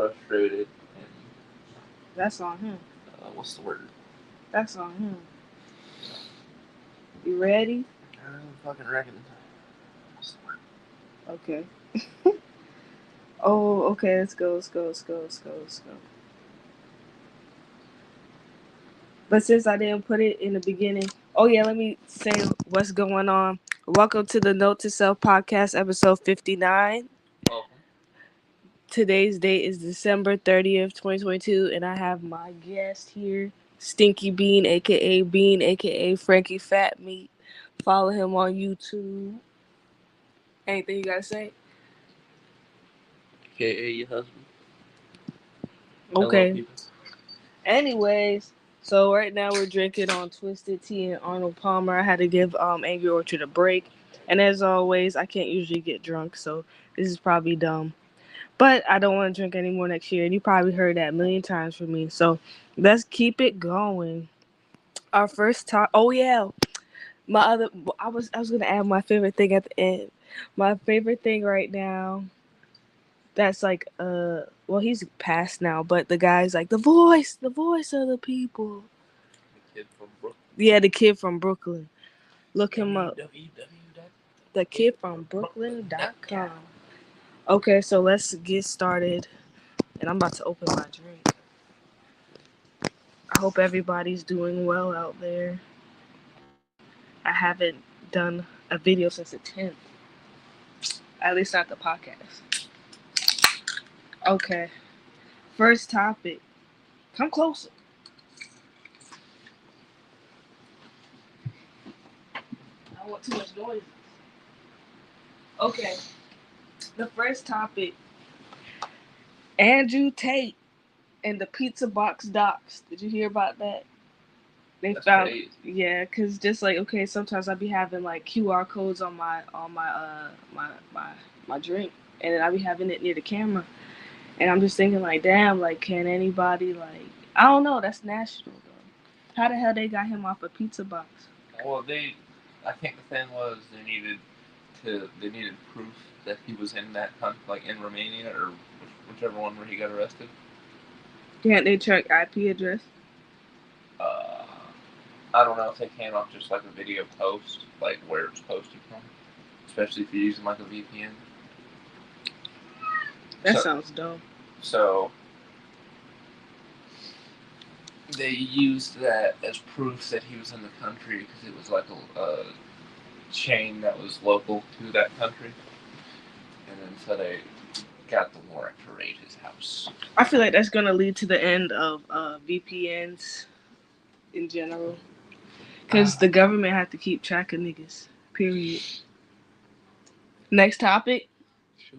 frustrated. And, that's on him. What's the word? That's on him. You ready? I don't fucking reckon. What's the word? Okay. Oh, okay. Let's go. But since I didn't put it in the beginning, oh yeah, let me say what's going on. Welcome to the Note to Self podcast, episode 59. Welcome. Today's date is December 30th, 2022, and I have my guest here, Stinky Bean, aka Frankie Fat Meat. Follow him on YouTube. Anything you gotta say? AKA your husband. Okay. Hello, people. Anyways, so right now we're drinking on Twisted Tea and Arnold Palmer. I had to give Angry Orchard a break, and as always, I can't usually get drunk, so this is probably dumb. But I don't want to drink anymore next year, and you probably heard that a million times from me. So let's keep it going. Our first time. Oh yeah, my other. I was gonna add my favorite thing at the end. My favorite thing right now. That's like well, he's passed now, but the guy's like the voice of the people. The kid from Brooklyn. Yeah, the kid from Brooklyn. Look him up. thekidfrombrooklyn.com. Okay, so let's get started. And I'm about to open my drink. I hope everybody's doing well out there. I haven't done a video since the 10th. At least not the podcast. Okay. First topic. Come closer. I don't want too much noise. Okay. The first topic. Andrew Tate and the pizza box docs. Did you hear about that? That's crazy. Yeah, cause just like okay, sometimes I be having like QR codes on my my drink, and then I be having it near the camera, and I'm just thinking like, damn, like can anybody like I don't know, that's national though. How the hell they got him off a pizza box? Well, I think the thing was they needed proof that he was in that country, like in Romania or whichever one where he got arrested. Can't they check IP address? I don't know if they came up just like a video post, like where it was posted from, especially if you're using like a VPN. That sounds dumb. So they used that as proof that he was in the country because it was like a chain that was local to that country, and then so they got the warrant to raid his house. I feel like that's gonna lead to the end of VPNs in general. Because the government have to keep track of niggas. Period. Next topic. Sure.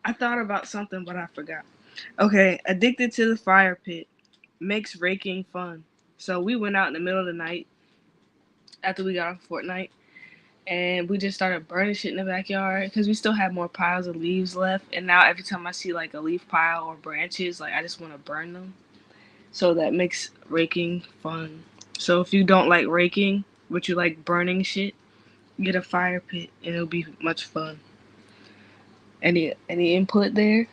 I thought about something, but I forgot. Okay, addicted to the fire pit makes raking fun. So we went out in the middle of the night after we got off Fortnite, and we just started burning shit in the backyard because we still had more piles of leaves left. And now every time I see like a leaf pile or branches, like I just want to burn them. So that makes raking fun. So if you don't like raking, but you like burning shit, get a fire pit and it'll be much fun. Any input there?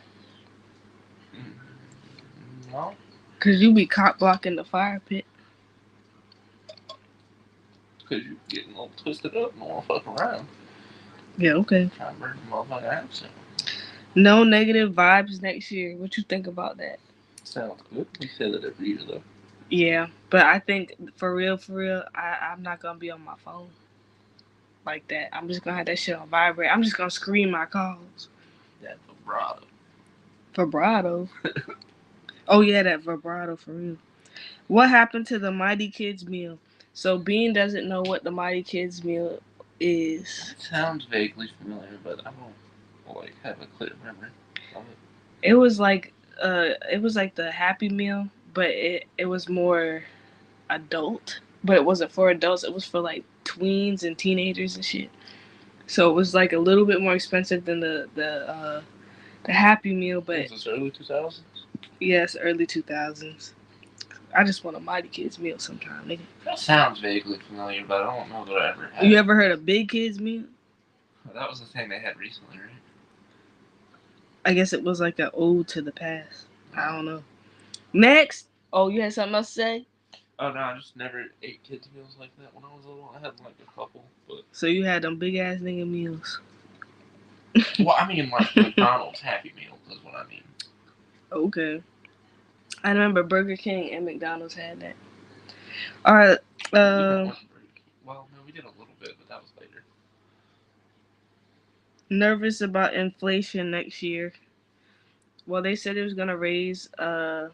No. Cause you be cop blocking the fire pit. Cause you're getting all twisted up and want to fuck around. Yeah, okay. Trying to burn the motherfucking house. No negative vibes next year. What you think about that? Sounds good. We say that every year though. Yeah, but I think for real, I'm not gonna be on my phone like that. I'm just gonna have that shit on vibrate. I'm just gonna scream my calls. That vibrato. Vibrato. Oh yeah, that vibrato for real. What happened to the Mighty Kids meal? So Bean doesn't know what the Mighty Kids meal is. It sounds vaguely familiar, but I don't like have a clear memory of it. It was like the Happy Meal, but it was more adult. But it wasn't for adults. It was for like tweens and teenagers and shit. So it was like a little bit more expensive than the Happy Meal, but was this early 2000s? Yes, early 2000s. I just want a Mighty Kids meal sometime, nigga. That sounds vaguely familiar, but I don't know that I ever had. You ever heard of Big Kids meal? That was the thing they had recently, right? I guess it was like an ode to the past. I don't know. Next. Oh, you had something else to say? Oh no, I just never ate kids meals like that when I was little. I had like a couple, but So you had them big ass nigga meals. well, I mean like McDonald's Happy Meals is what I mean. Okay. I remember Burger King and McDonald's had that. All right. We got one break. Well, no, we did a little bit, but that was later. Nervous about inflation next year. Well, they said it was gonna raise the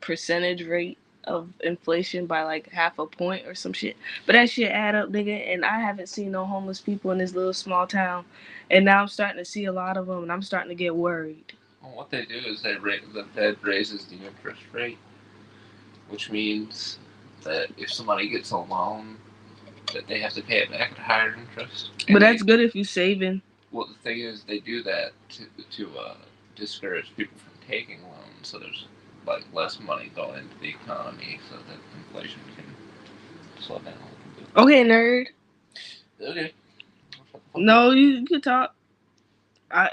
percentage rate of inflation by like half a point or some shit. But that shit add up, nigga. And I haven't seen no homeless people in this little small town, and now I'm starting to see a lot of them, and I'm starting to get worried. Well, what they do is the Fed raises the interest rate, which means that if somebody gets a loan, that they have to pay it back at higher interest. And but that's good if you're saving. Well, the thing is, they do that to discourage people from taking loans, so there's like less money going into the economy, so that inflation can slow down a little bit. Okay, nerd. Okay. No, you can talk.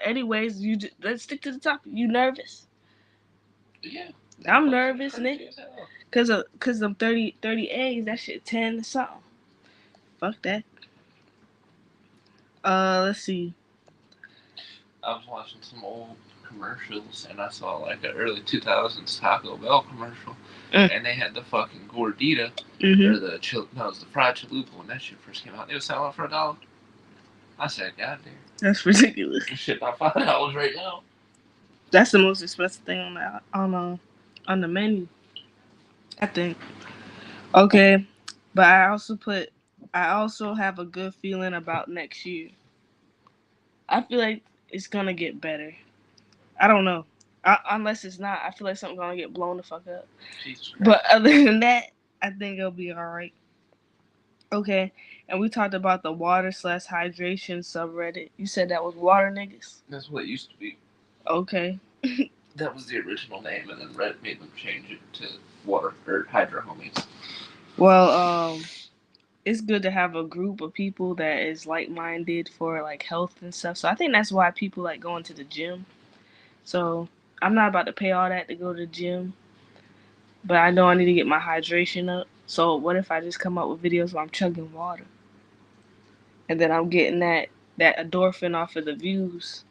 Anyways, let's stick to the topic. You nervous? Yeah. I'm nervous, nigga. Cause them 30 eggs, that shit 10 something. Fuck that. Let's see. I was watching some old commercials and I saw like an early 2000s Taco Bell commercial, and they had the fucking gordita or the it was the fried chalupa when that shit first came out. They were selling it for $1. I said, God damn, that's ridiculous. This shit about $5 right now. That's the most expensive thing on the menu, I think. Okay, but I also have a good feeling about next year. I feel like it's gonna get better. I don't know. Unless it's not, I feel like something's gonna get blown the fuck up. But other than that, I think it'll be alright. Okay, and we talked about the water/hydration subreddit. You said that was water niggas? That's what it used to be. Okay. That was the original name, and then Reddit made them change it to water or hydro homies. Well, it's good to have a group of people that is like-minded for like health and stuff. So I think that's why people like going to the gym. So I'm not about to pay all that to go to the gym, but I know I need to get my hydration up. So what if I just come up with videos where I'm chugging water, and then I'm getting that endorphin off of the views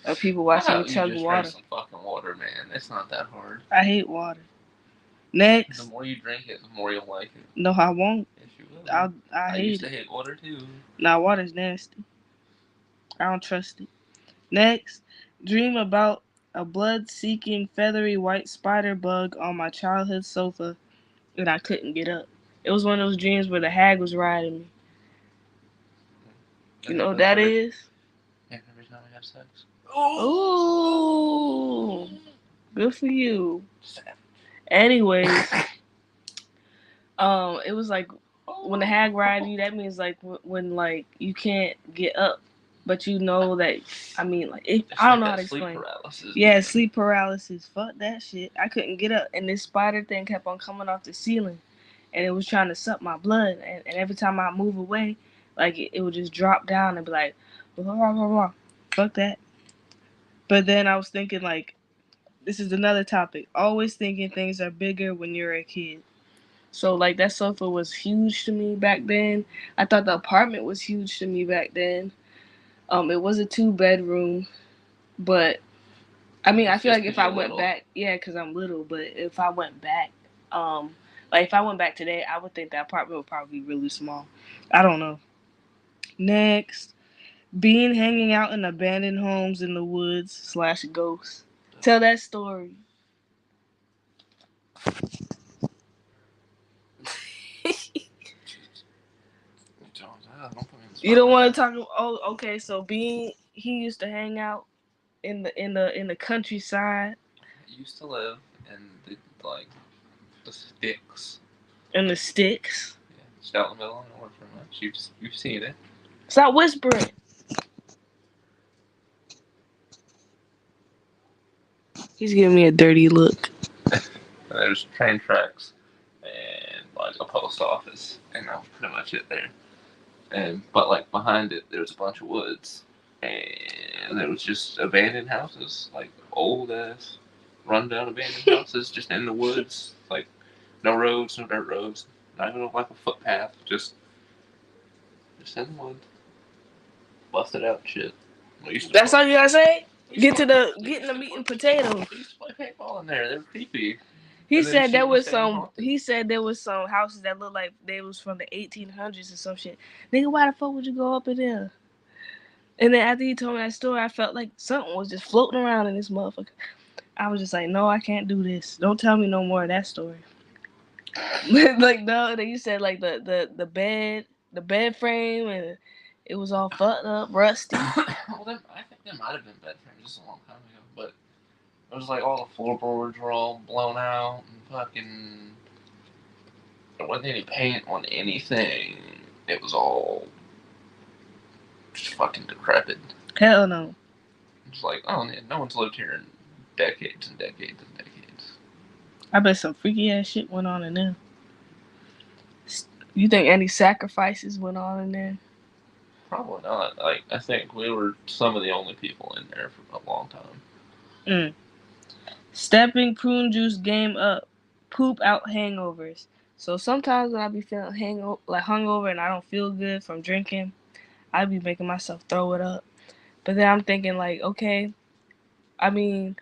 of people watching me chug water. Drink some fucking water, man. It's not that hard. I hate water. Next. The more you drink it, the more you'll like it. No, I won't. Yes, you will. I used to hate water too. Nah, water's nasty. I don't trust it. Next, dream about a blood-seeking feathery white spider bug on my childhood sofa, and I couldn't get up. It was one of those dreams where the hag was riding me. You know what that is? Every time I have sex. Ooh, good for you. Anyways, it was like when the hag rides you, that means like when like you can't get up, but you know that. I mean, like I don't know how to explain. Sleep paralysis. Yeah, sleep paralysis. Fuck that shit. I couldn't get up, and this spider thing kept on coming off the ceiling, and it was trying to suck my blood. And every time I move away, like it would just drop down and be like, blah, blah, blah, blah. Fuck that. But then I was thinking like, this is another topic. Always thinking things are bigger when you're a kid. So like that sofa was huge to me back then. I thought the apartment was huge to me back then. It was a 2-bedroom, but I mean, I feel like if I went back, yeah, because I'm little, but if I went back, like if I went back today, I would think that apartment would probably be really small. I don't know. Next, being hanging out in abandoned homes in the woods / ghosts. Tell that story. You don't want to talk. Oh, okay. So he used to hang out in the countryside. He used to live in the sticks. In the sticks. Yeah, it's out in the middle of nowhere pretty much. You've seen it. Stop whispering. He's giving me a dirty look. There's train tracks and like a post office, and that was pretty much it there. But like behind it, there's a bunch of woods, and And there was just abandoned houses, like old ass, rundown abandoned houses, just in the woods. Like no roads, no dirt roads, not even like a footpath, just in the woods, busted out and shit. That's all you gotta say. Get in the meat and potatoes. We used to play paintball in there. They were creepy. He said there was some houses that looked like they was from the 1800s or some shit. Nigga, why the fuck would you go up in there? And then after he told me that story, I felt like something was just floating around in this motherfucker. I was just like, no, I can't do this. Don't tell me no more of that story. Like no, then you said like the bed frame and it was all fucked up, rusty. Well, I think there might have been bed frames just a long time ago, but it was like all the floorboards were all blown out and fucking. There wasn't any paint on anything. It was all just fucking decrepit. Hell no. It's like, oh man, no one's lived here in decades and decades and decades. I bet some freaky ass shit went on in there. You think any sacrifices went on in there? Probably not. Like, I think we were some of the only people in there for a long time. Stepping prune juice game up. Poop out hangovers. So sometimes when I be feeling hungover and I don't feel good from drinking, I be making myself throw it up. But then I'm thinking like, okay, I mean,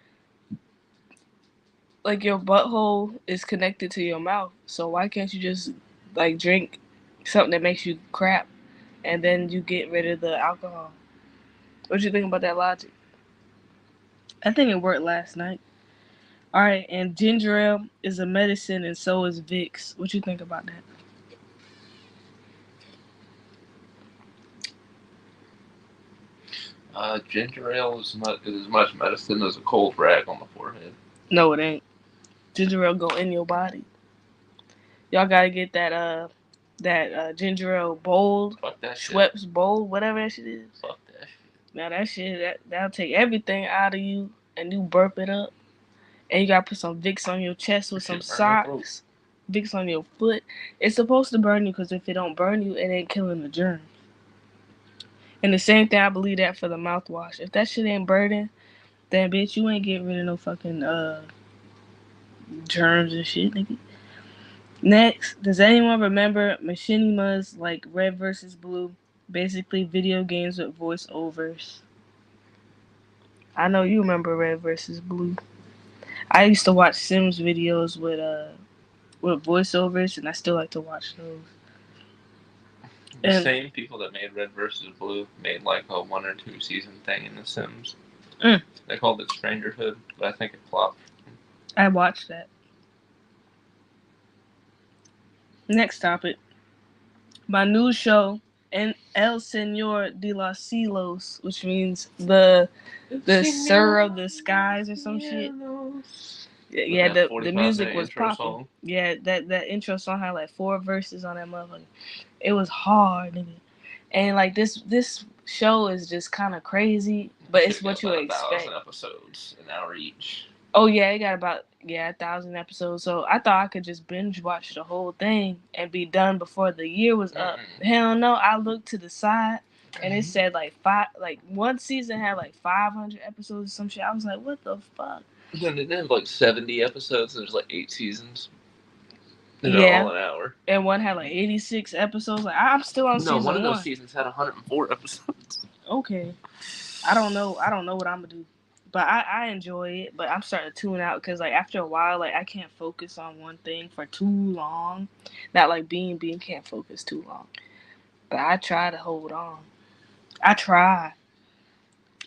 like your butthole is connected to your mouth, so why can't you just like drink something that makes you crap, and then you get rid of the alcohol? What you think about that logic? I think it worked last night. All right, and ginger ale is a medicine, and so is Vicks. What you think about that? Ginger ale is as much medicine as a cold rag on the forehead. No, it ain't. Ginger ale go in your body. Y'all gotta get that ginger ale bold. Fuck that shit. Schweppes bold, whatever that shit is. Fuck that shit. Now that shit, that'll take everything out of you, and you burp it up. And you gotta put some Vicks on your chest with some socks. Vicks on your foot. It's supposed to burn you, because if it don't burn you, it ain't killing the germs. And the same thing, I believe that for the mouthwash. If that shit ain't burning, then bitch, you ain't getting rid of no fucking germs and shit, nigga. Next, does anyone remember machinemas like Red vs. Blue? Basically video games with voiceovers. I know you remember Red vs. Blue. I used to watch Sims videos with voiceovers, and I still like to watch those. The same people that made Red vs. Blue made like a 1 or 2 season thing in The Sims. They called it Strangerhood, but I think it flopped. I watched that. Next topic. My new show, El Senor de los Cielos, which means the Sir of the Skies or some shit. Yeah, the music was popping. Yeah, that intro song had like 4 verses on that motherfucker. It was hard, nigga. And like this show is just kind of crazy, but it's what you expect. 1,000 episodes, an hour each. Oh yeah, it got about 1,000 episodes. So I thought I could just binge watch the whole thing and be done before the year was up. Hell no, I looked to the side and it said one season had like 500 episodes or some shit. I was like, what the fuck? Then they have like 70 episodes. And there's like 8 seasons. They're all an hour. And one had like 86 episodes. Like I'm still on season 1. No, one of those seasons had 104 episodes. Okay, I don't know what I'm gonna do. But I enjoy it, but I'm starting to tune out because, like, after a while, like, I can't focus on one thing for too long. Not like Bean can't focus too long. But I try to hold on. I try.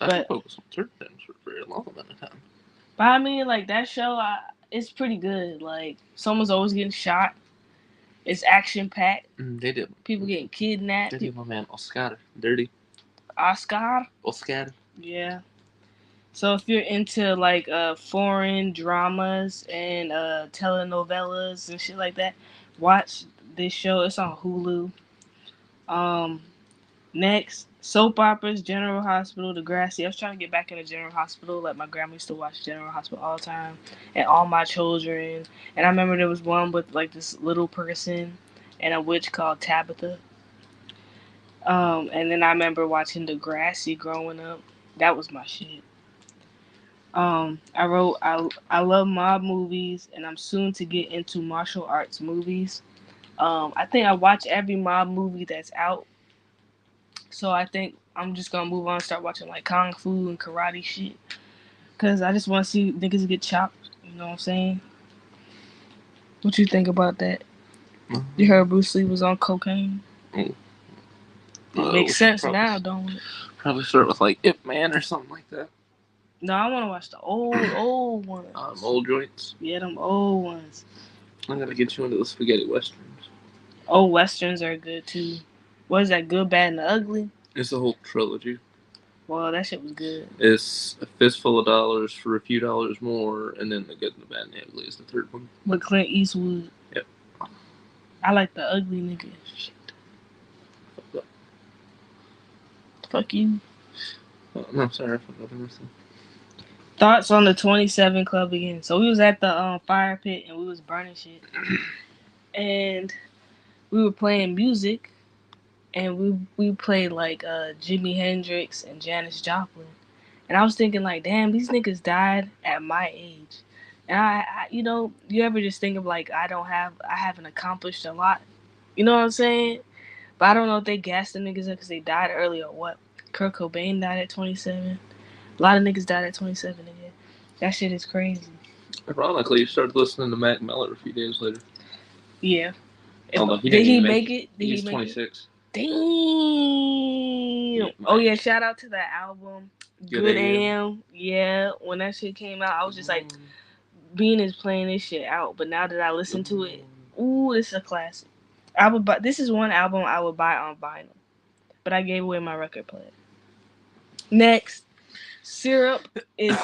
I can focus on certain things for a very long amount of time. But I mean, like, that show, it's pretty good. Like, someone's always getting shot. It's action-packed. They did. People getting kidnapped. They did my man Oscar. Dirty. Oscar? Yeah. So if you're into like foreign dramas and telenovelas and shit like that, watch this show. It's on Hulu. Next, soap operas, General Hospital, Degrassi. I was trying to get back into General Hospital. Like my grandma used to watch General Hospital all the time, and All My Children. And I remember there was one with like this little person and a witch called Tabitha. And then I remember watching Degrassi growing up. That was my shit. I wrote I love mob movies, and I'm soon to get into martial arts movies. I think I watch every mob movie that's out, so I think I'm just gonna move on and start watching like kung fu and karate shit, cause I just want to see niggas get chopped. You know what I'm saying? What you think about that? You heard Bruce Lee was on cocaine. Mm. It makes sense now, don't it? Probably start with like Ip Man or something like that. No, I want to watch the old ones. Old joints. Yeah, them old ones. I gotta get you into the spaghetti westerns. Old westerns are good too. What is that? Good, Bad, and the Ugly? It's a whole trilogy. Well, that shit was good. It's A Fistful of Dollars for a Few Dollars More, and then The Good, the Bad, and the Ugly is the third one. With Clint Eastwood. Yep. I like the ugly nigga. Shit. Fuck you. Oh, no, sorry, I forgot everything. Thoughts on the 27 Club again. So we was at the fire pit and we was burning shit. And we were playing music. And we played like Jimi Hendrix and Janis Joplin. And I was thinking like, damn, these niggas died at my age. And I you know, you ever just think of like I haven't accomplished a lot. You know what I'm saying? But I don't know if they gassed the niggas up because they died early or what. Kurt Cobain died at 27. A lot of niggas died at 27 again. That shit is crazy. Ironically, you started listening to Mac Miller a few days later. Yeah. Although did he make it? He's 26. Damn. Oh yeah, shout out to that album. Good AM. Yeah, when that shit came out, I was just like, Bean is playing this shit out. But now that I listen to it, ooh, this is a classic. This is one album I would buy on vinyl. But I gave away my record player. Next, Syrup is.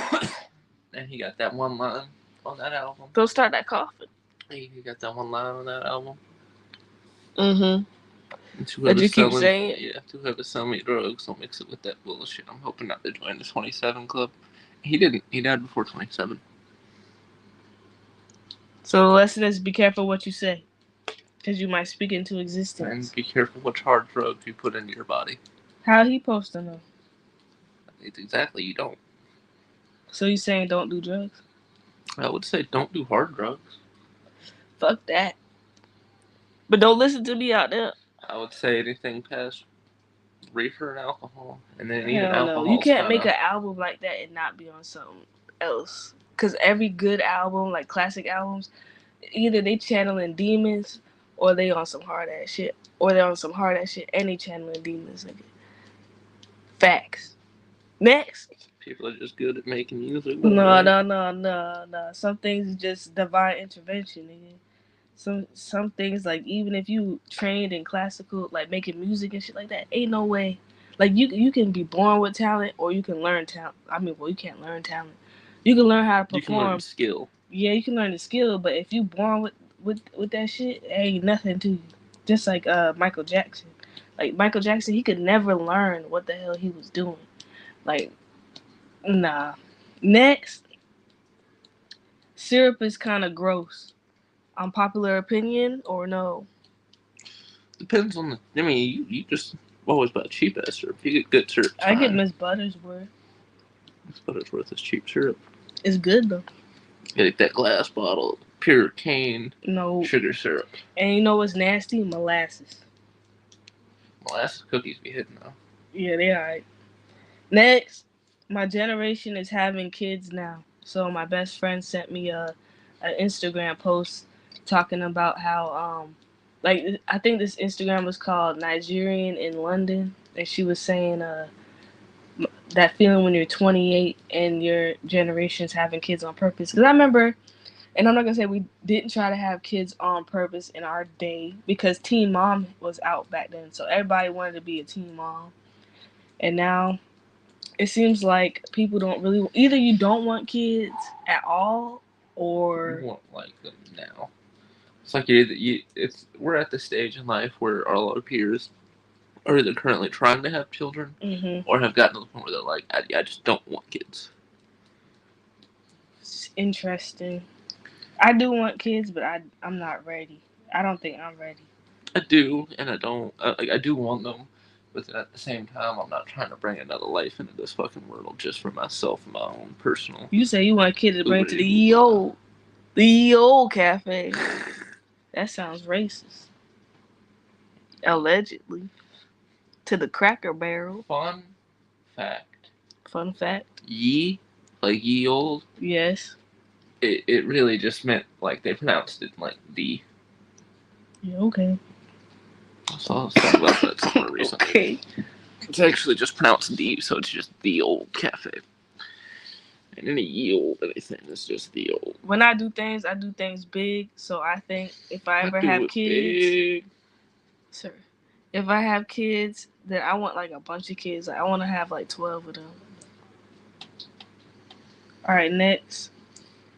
And he got that one line on that album. Don't start that coughing. He got that one line on that album. That you keep saying? Yeah, to whoever sell me drugs, don't mix it with that bullshit. I'm hoping not to join the 27 Club. He didn't. He died before 27. So the lesson is be careful what you say. Because you might speak into existence. And be careful which hard drugs you put into your body. How he supposed to know? It's exactly, you don't. So you saying don't do drugs? I would say don't do hard drugs. Fuck that. But don't listen to me out there. I would say anything past reefer and alcohol. And then even alcohol. You can't make an album like that and not be on something else. Because every good album, like classic albums, either they channeling demons or they on some hard ass shit. Or they on some hard ass shit and they channeling demons, nigga. Facts. Next. People are just good at making music. No. Some things just divine intervention, nigga. Some things, like, even if you trained in classical, like making music and shit like that, ain't no way. Like, you can be born with talent or you can learn talent. I mean, well, you can't learn talent. You can learn how to perform. You can learn skill. Yeah, you can learn the skill, but if you born with that shit, it ain't nothing to you. Just like Michael Jackson. Like, Michael Jackson, he could never learn what the hell he was doing. Like, nah. Next, syrup is kind of gross. Unpopular opinion or no? Depends on the. I mean, you just always buy cheap ass syrup. You get good syrup. I get Miss Buttersworth. Miss Buttersworth is cheap syrup. It's good though. You get that glass bottle, pure cane. No sugar syrup. And you know what's nasty? Molasses. Molasses cookies be hitting though. Yeah, they alright. Next, my generation is having kids now. So my best friend sent me an Instagram post talking about how like, I think this Instagram was called Nigerian in London, and she was saying that feeling when you're 28 and your generation's having kids on purpose. Because I remember, and I'm not gonna say we didn't try to have kids on purpose in our day, because Teen Mom was out back then, so everybody wanted to be a teen mom. And now it seems like people don't really, either you don't want kids at all, or you won't like them now. It's like we're at the stage in life where all our peers are either currently trying to have children or have gotten to the point where they're like, I just don't want kids. It's interesting. I do want kids, but I'm not ready. I don't think I'm ready. I do, and I don't. I do want them, But at the same time, I'm not trying to bring another life into this fucking world just for myself and my own personal. You say you want a kid to bring to the old cafe. That sounds racist. Allegedly. To the Cracker Barrel. Fun fact. Fun fact. Ye, like ye old. Yes. It really just meant like they pronounced it like the. Yeah, okay. So I was thinking about that somewhere recently. Okay. It's actually just pronounced the, so it's just the old cafe. And any ye old anything, it's just the old. When I do things big. So I think if I ever have kids, big. Sir, if I have kids, then I want like a bunch of kids. Like, I want to have like 12 of them. All right, next,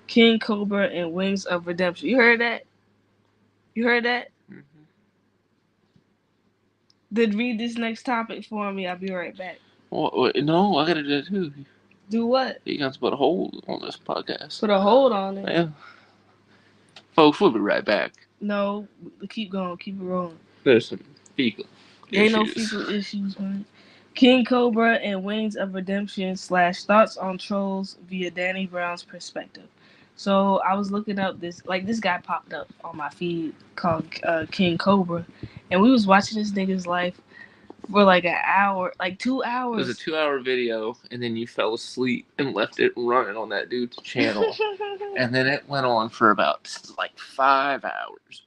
King Cobra and Wings of Redemption. You heard that? You heard that? Mm-hmm. Then read this next topic for me. I'll be right back. What, no, I gotta do that too. Do what? You got to put a hold on this podcast. Put a hold on it. Yeah. Folks, we'll be right back. No, keep going. Keep it rolling. There's some fecal Ain't no issues. fecal issues, man. King Cobra and Wings of Redemption / thoughts on trolls via Danny Brown's perspective. So I was looking up this guy popped up on my feed called King Cobra, and we was watching this nigga's life for like an hour, like 2 hours. It was a 2-hour video, and then you fell asleep and left it running on that dude's channel. And then it went on for about like 5 hours,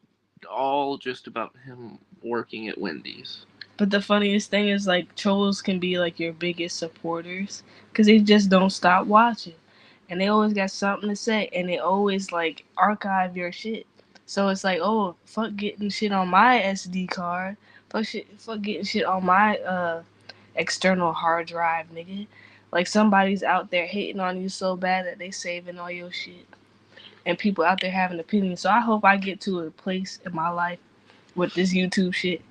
all just about him working at Wendy's. But the funniest thing is, like, trolls can be like your biggest supporters because they just don't stop watching, and they always got something to say, and they always like archive your shit. So it's like, oh, fuck getting shit on my SD card, fuck getting shit on my external hard drive, nigga. Like, somebody's out there hating on you so bad that they saving all your shit, and people out there having opinions. So I hope I get to a place in my life with this YouTube shit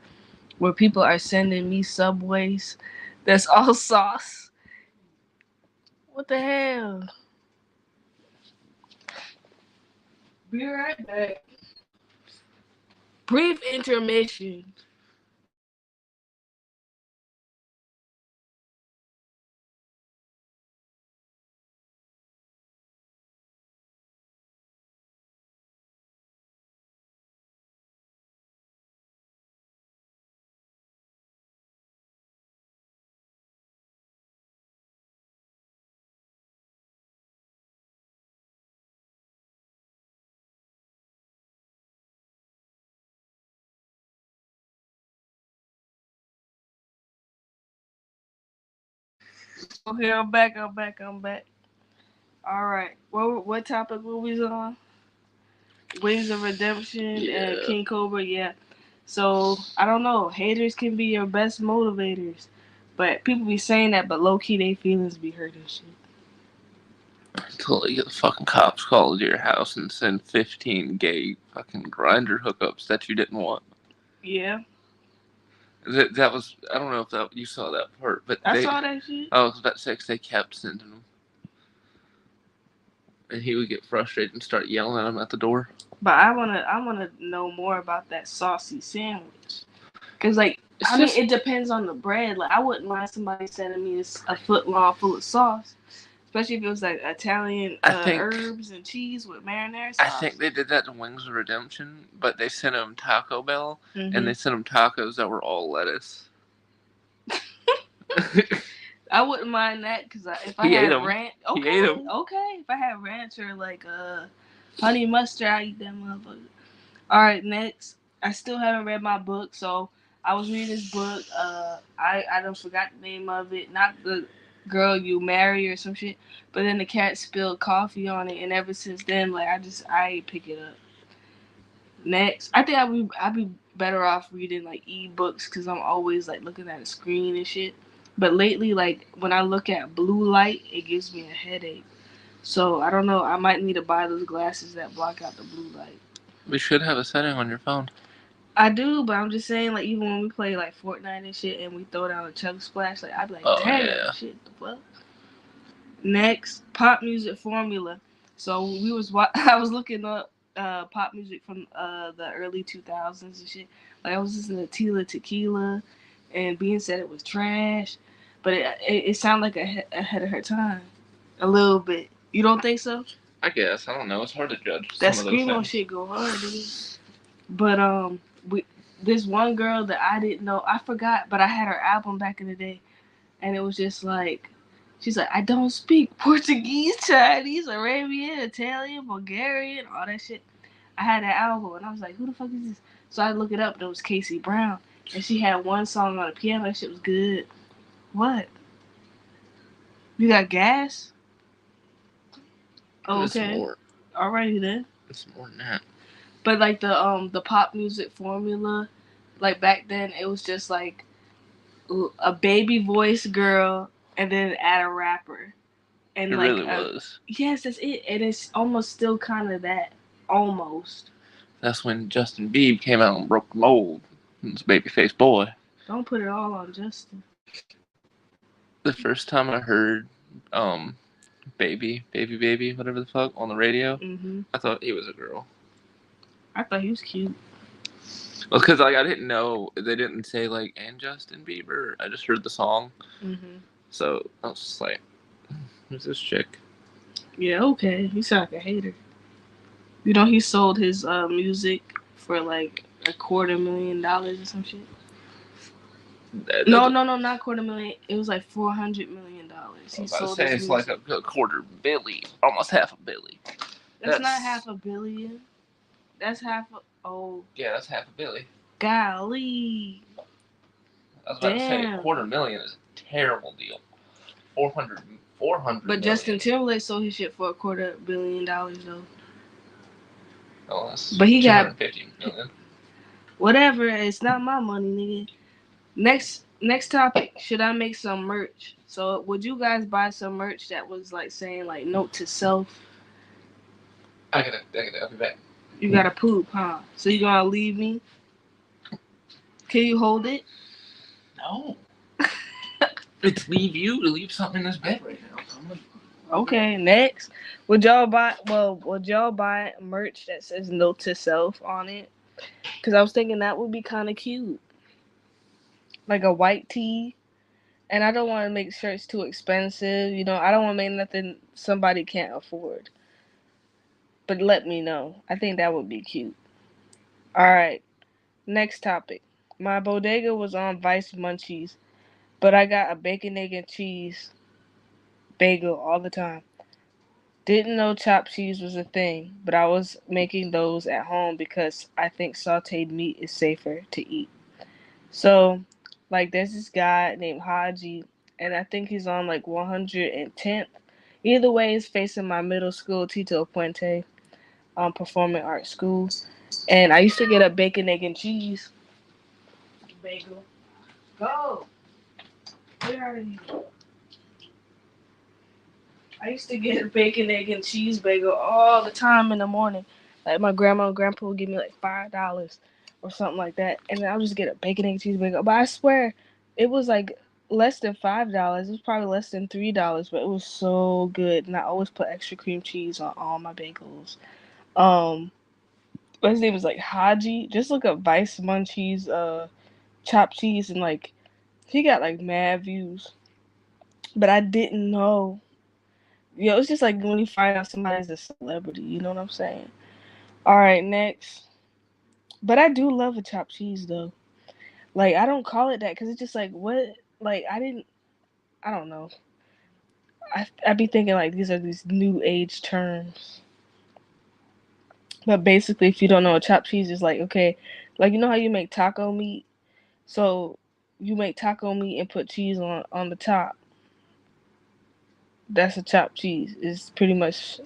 where people are sending me Subways that's all sauce. What the hell? Be right back. Brief intermission. Okay, I'm back. All right. What topic were we on? Wings of Redemption and King Cobra. Yeah. So I don't know. Haters can be your best motivators, but people be saying that, but low key, they feelings be hurt and shit. Until they get the fucking cops called to your house and send 15 gay fucking grinder hookups that you didn't want. Yeah. That was, I don't know if that you saw that part, but I saw that shit. I was about to say, 'cause they kept sending them. And he would get frustrated and start yelling at him at the door. But I wanna know more about that saucy sandwich, cause like it depends on the bread. Like, I wouldn't mind somebody sending me a foot long full of sauce, especially if it was like Italian herbs and cheese with marinara sauce. I think they did that to Wings of Redemption, but they sent him Taco Bell, and they sent him tacos that were all lettuce. I wouldn't mind that, because if I had ranch, okay, if I had ranch or like honey mustard, I eat that motherfucker. All right, next, I still haven't read my book, so I was reading this book. I don't forgot the name of it. Not the girl you marry or some shit, but then the cat spilled coffee on it, and ever since then, like, I ain't pick it up. Next, I think I'd be better off reading like ebooks, because I'm always like looking at a screen and shit. But lately, like, when I look at blue light, it gives me a headache. So I don't know. I might need to buy those glasses that block out the blue light. We should have a setting on your phone. I do, but I'm just saying, like, even when we play like Fortnite and shit, and we throw down a chug splash, like, I'd be like, damn, shit, the fuck. Next, pop music formula. So I was looking up pop music from the early 2000s and shit. Like, I was listening to Tila Tequila, and Bean said it was trash, but it sounded like ahead of her time, a little bit. You don't think so? I guess. I don't know. It's hard to judge That some of those screamo things. shit go hard, dude. But we this one girl that I didn't know, I forgot, but I had her album back in the day, and it was just like, she's like, I don't speak Portuguese, Chinese, Arabian, Italian, Bulgarian, all that shit. I had that album, and I was like, who the fuck is this? So I look it up, and it was Casey Brown, and she had one song on the piano. That shit was good. What? You got gas? Oh, It's okay. more. Alrighty then. It's more than that. But like the pop music formula, like back then, it was just like a baby voice girl, and then add a rapper, and It like really was. yes, that's it, and it's almost still kind of that, almost. That's when Justin Bieber came out and broke the mold. This babyface boy. Don't put it all on Justin. The first time I heard, baby, whatever the fuck, on the radio, I thought he was a girl. I thought he was cute. Well, because like I didn't know, they didn't say like and Justin Bieber. I just heard the song, so I was just like, "Who's this chick?" Yeah, okay. You sound like a hater. You know he sold his music for like $250,000 or some shit. No, not $250,000. It was like $400 million. He sold his it's music. Like a quarter billion, almost half a billion. That's not half a billion. That's half a yeah, that's half a billion. Golly. I was about to say $250,000 is a terrible deal. 400 But million. Justin Timberlake sold his shit for $250 million though. Oh, that's but he got $250 million. Whatever. It's not my money, nigga. Next topic. Should I make some merch? So would you guys buy some merch that was like saying like note to self? I gotta. I'll be back. You gotta poop, huh? So you gonna leave me? Can you hold it? No. It's leave you to leave something in this bed right now. Okay, next. Would y'all buy merch that says note to self on it? Because I was thinking that would be kind of cute. Like a white tee. And I don't want to make shirts too expensive. You know, I don't want to make nothing somebody can't afford. But let me know. I think that would be cute. Alright, next topic. My bodega was on Vice Munchies, but I got a bacon, egg, and cheese bagel all the time. Didn't know chopped cheese was a thing, but I was making those at home because I think sauteed meat is safer to eat. So, like, there's this guy named Haji, and I think he's on like 110th. Either way, he's facing my middle school, Tito Puente, performing arts school. And I used to get a bacon, egg, and cheese bagel. Go! Where are you? I used to get a bacon, egg, and cheese bagel all the time in the morning. Like my grandma and grandpa would give me like $5 or something like that, and then I'll just get a bacon, egg, and cheese bagel. But I swear, it was like less than $5. It was probably less than $3, but it was so good. And I always put extra cream cheese on all my bagels. His name was like Haji. Just look up Vice Munchies, chopped cheese, and like he got like mad views. But I didn't know. Yo, it's just like when you find out somebody's a celebrity, you know what I'm saying? Alright, next. But I do love a chopped cheese, though. Like, I don't call it that because it's just like, what? Like, I don't know. I be thinking, like, these are these new age terms. But basically, if you don't know what chopped cheese is, like, okay, like, you know how you make taco meat? So, you make taco meat and put cheese on the top. That's a chopped cheese. It's pretty much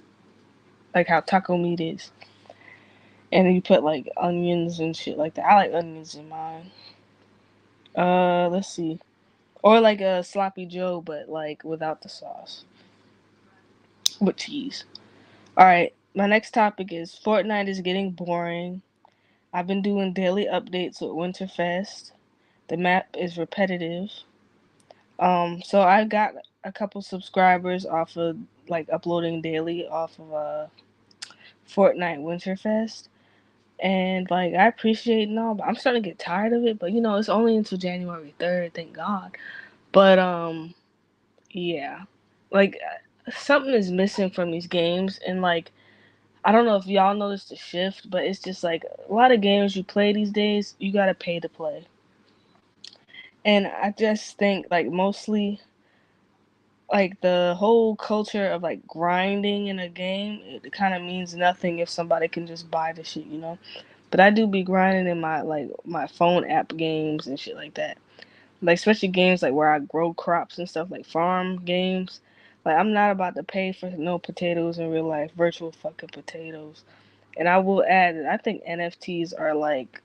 like how taco meat is. And then you put like onions and shit like that. I like onions in mine. Let's see. Or like a sloppy Joe, but like without the sauce. With cheese. Alright, my next topic is Fortnite is getting boring. I've been doing daily updates with Winterfest. The map is repetitive. So I got a couple subscribers off of like uploading daily off of Fortnite Winterfest. And like I appreciate it and all, but I'm starting to get tired of it. But you know, it's only until January 3rd, thank God. But yeah, like something is missing from these games, and like I don't know if y'all noticed the shift, but it's just like a lot of games you play these days, you gotta pay to play. And I just think like mostly like the whole culture of like grinding in a game, it kind of means nothing if somebody can just buy the shit, you know. But I do be grinding in my like my phone app games and shit like that. Like especially games like where I grow crops and stuff, like farm games. Like I'm not about to pay for no potatoes in real life, virtual fucking potatoes. And I will add that I think NFTs are like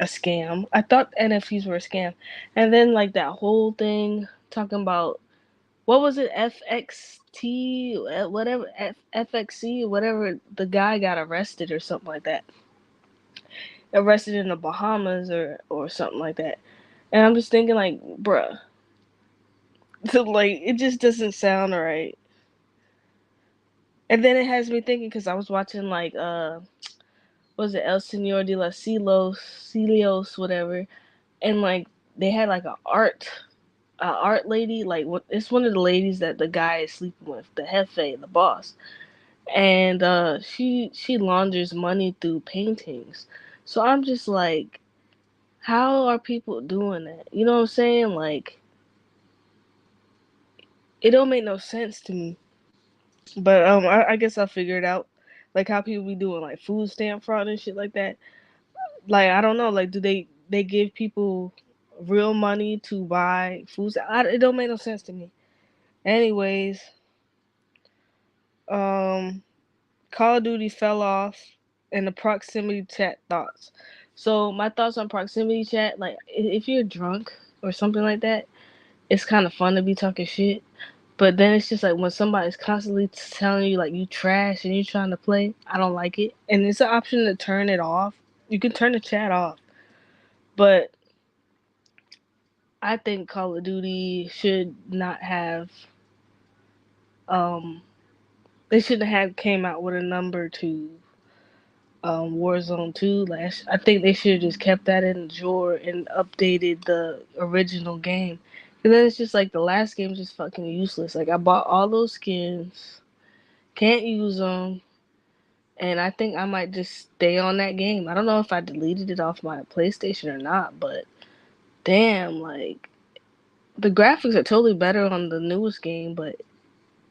a scam. I thought NFTs were a scam. And then like that whole thing talking about what was it, FXT, whatever, FXC, whatever, the guy got arrested or something like that. Arrested in the Bahamas or something like that. And I'm just thinking like, bruh, like it just doesn't sound right. And then it has me thinking because I was watching like what was it, El Senor de la Cielos, whatever, and like they had like a art lady, like it's one of the ladies that the guy is sleeping with, the jefe, the boss, and she launders money through paintings. So I'm just like, how are people doing that? You know what I'm saying? Like it don't make no sense to me. But I guess I'll figure it out. Like how people be doing like food stamp fraud and shit like that. Like I don't know. Like do they give people real money to buy food? It don't make no sense to me. Anyways, um, Call of Duty fell off, and the proximity chat thoughts. So my thoughts on proximity chat, like if you're drunk or something like that, it's kind of fun to be talking shit. But then it's just like when somebody's constantly telling you like you trash and you trying to play, I don't like it. And it's an option to turn it off. You can turn the chat off. But I think Call of Duty should not have um they shouldn't have came out with a number two Warzone 2 last. I think they should have just kept that in the drawer and updated the original game. And then it's just like the last game is just fucking useless. Like I bought all those skins, can't use them, and I think I might just stay on that game. I don't know if I deleted it off my PlayStation or not, but damn, like the graphics are totally better on the newest game, but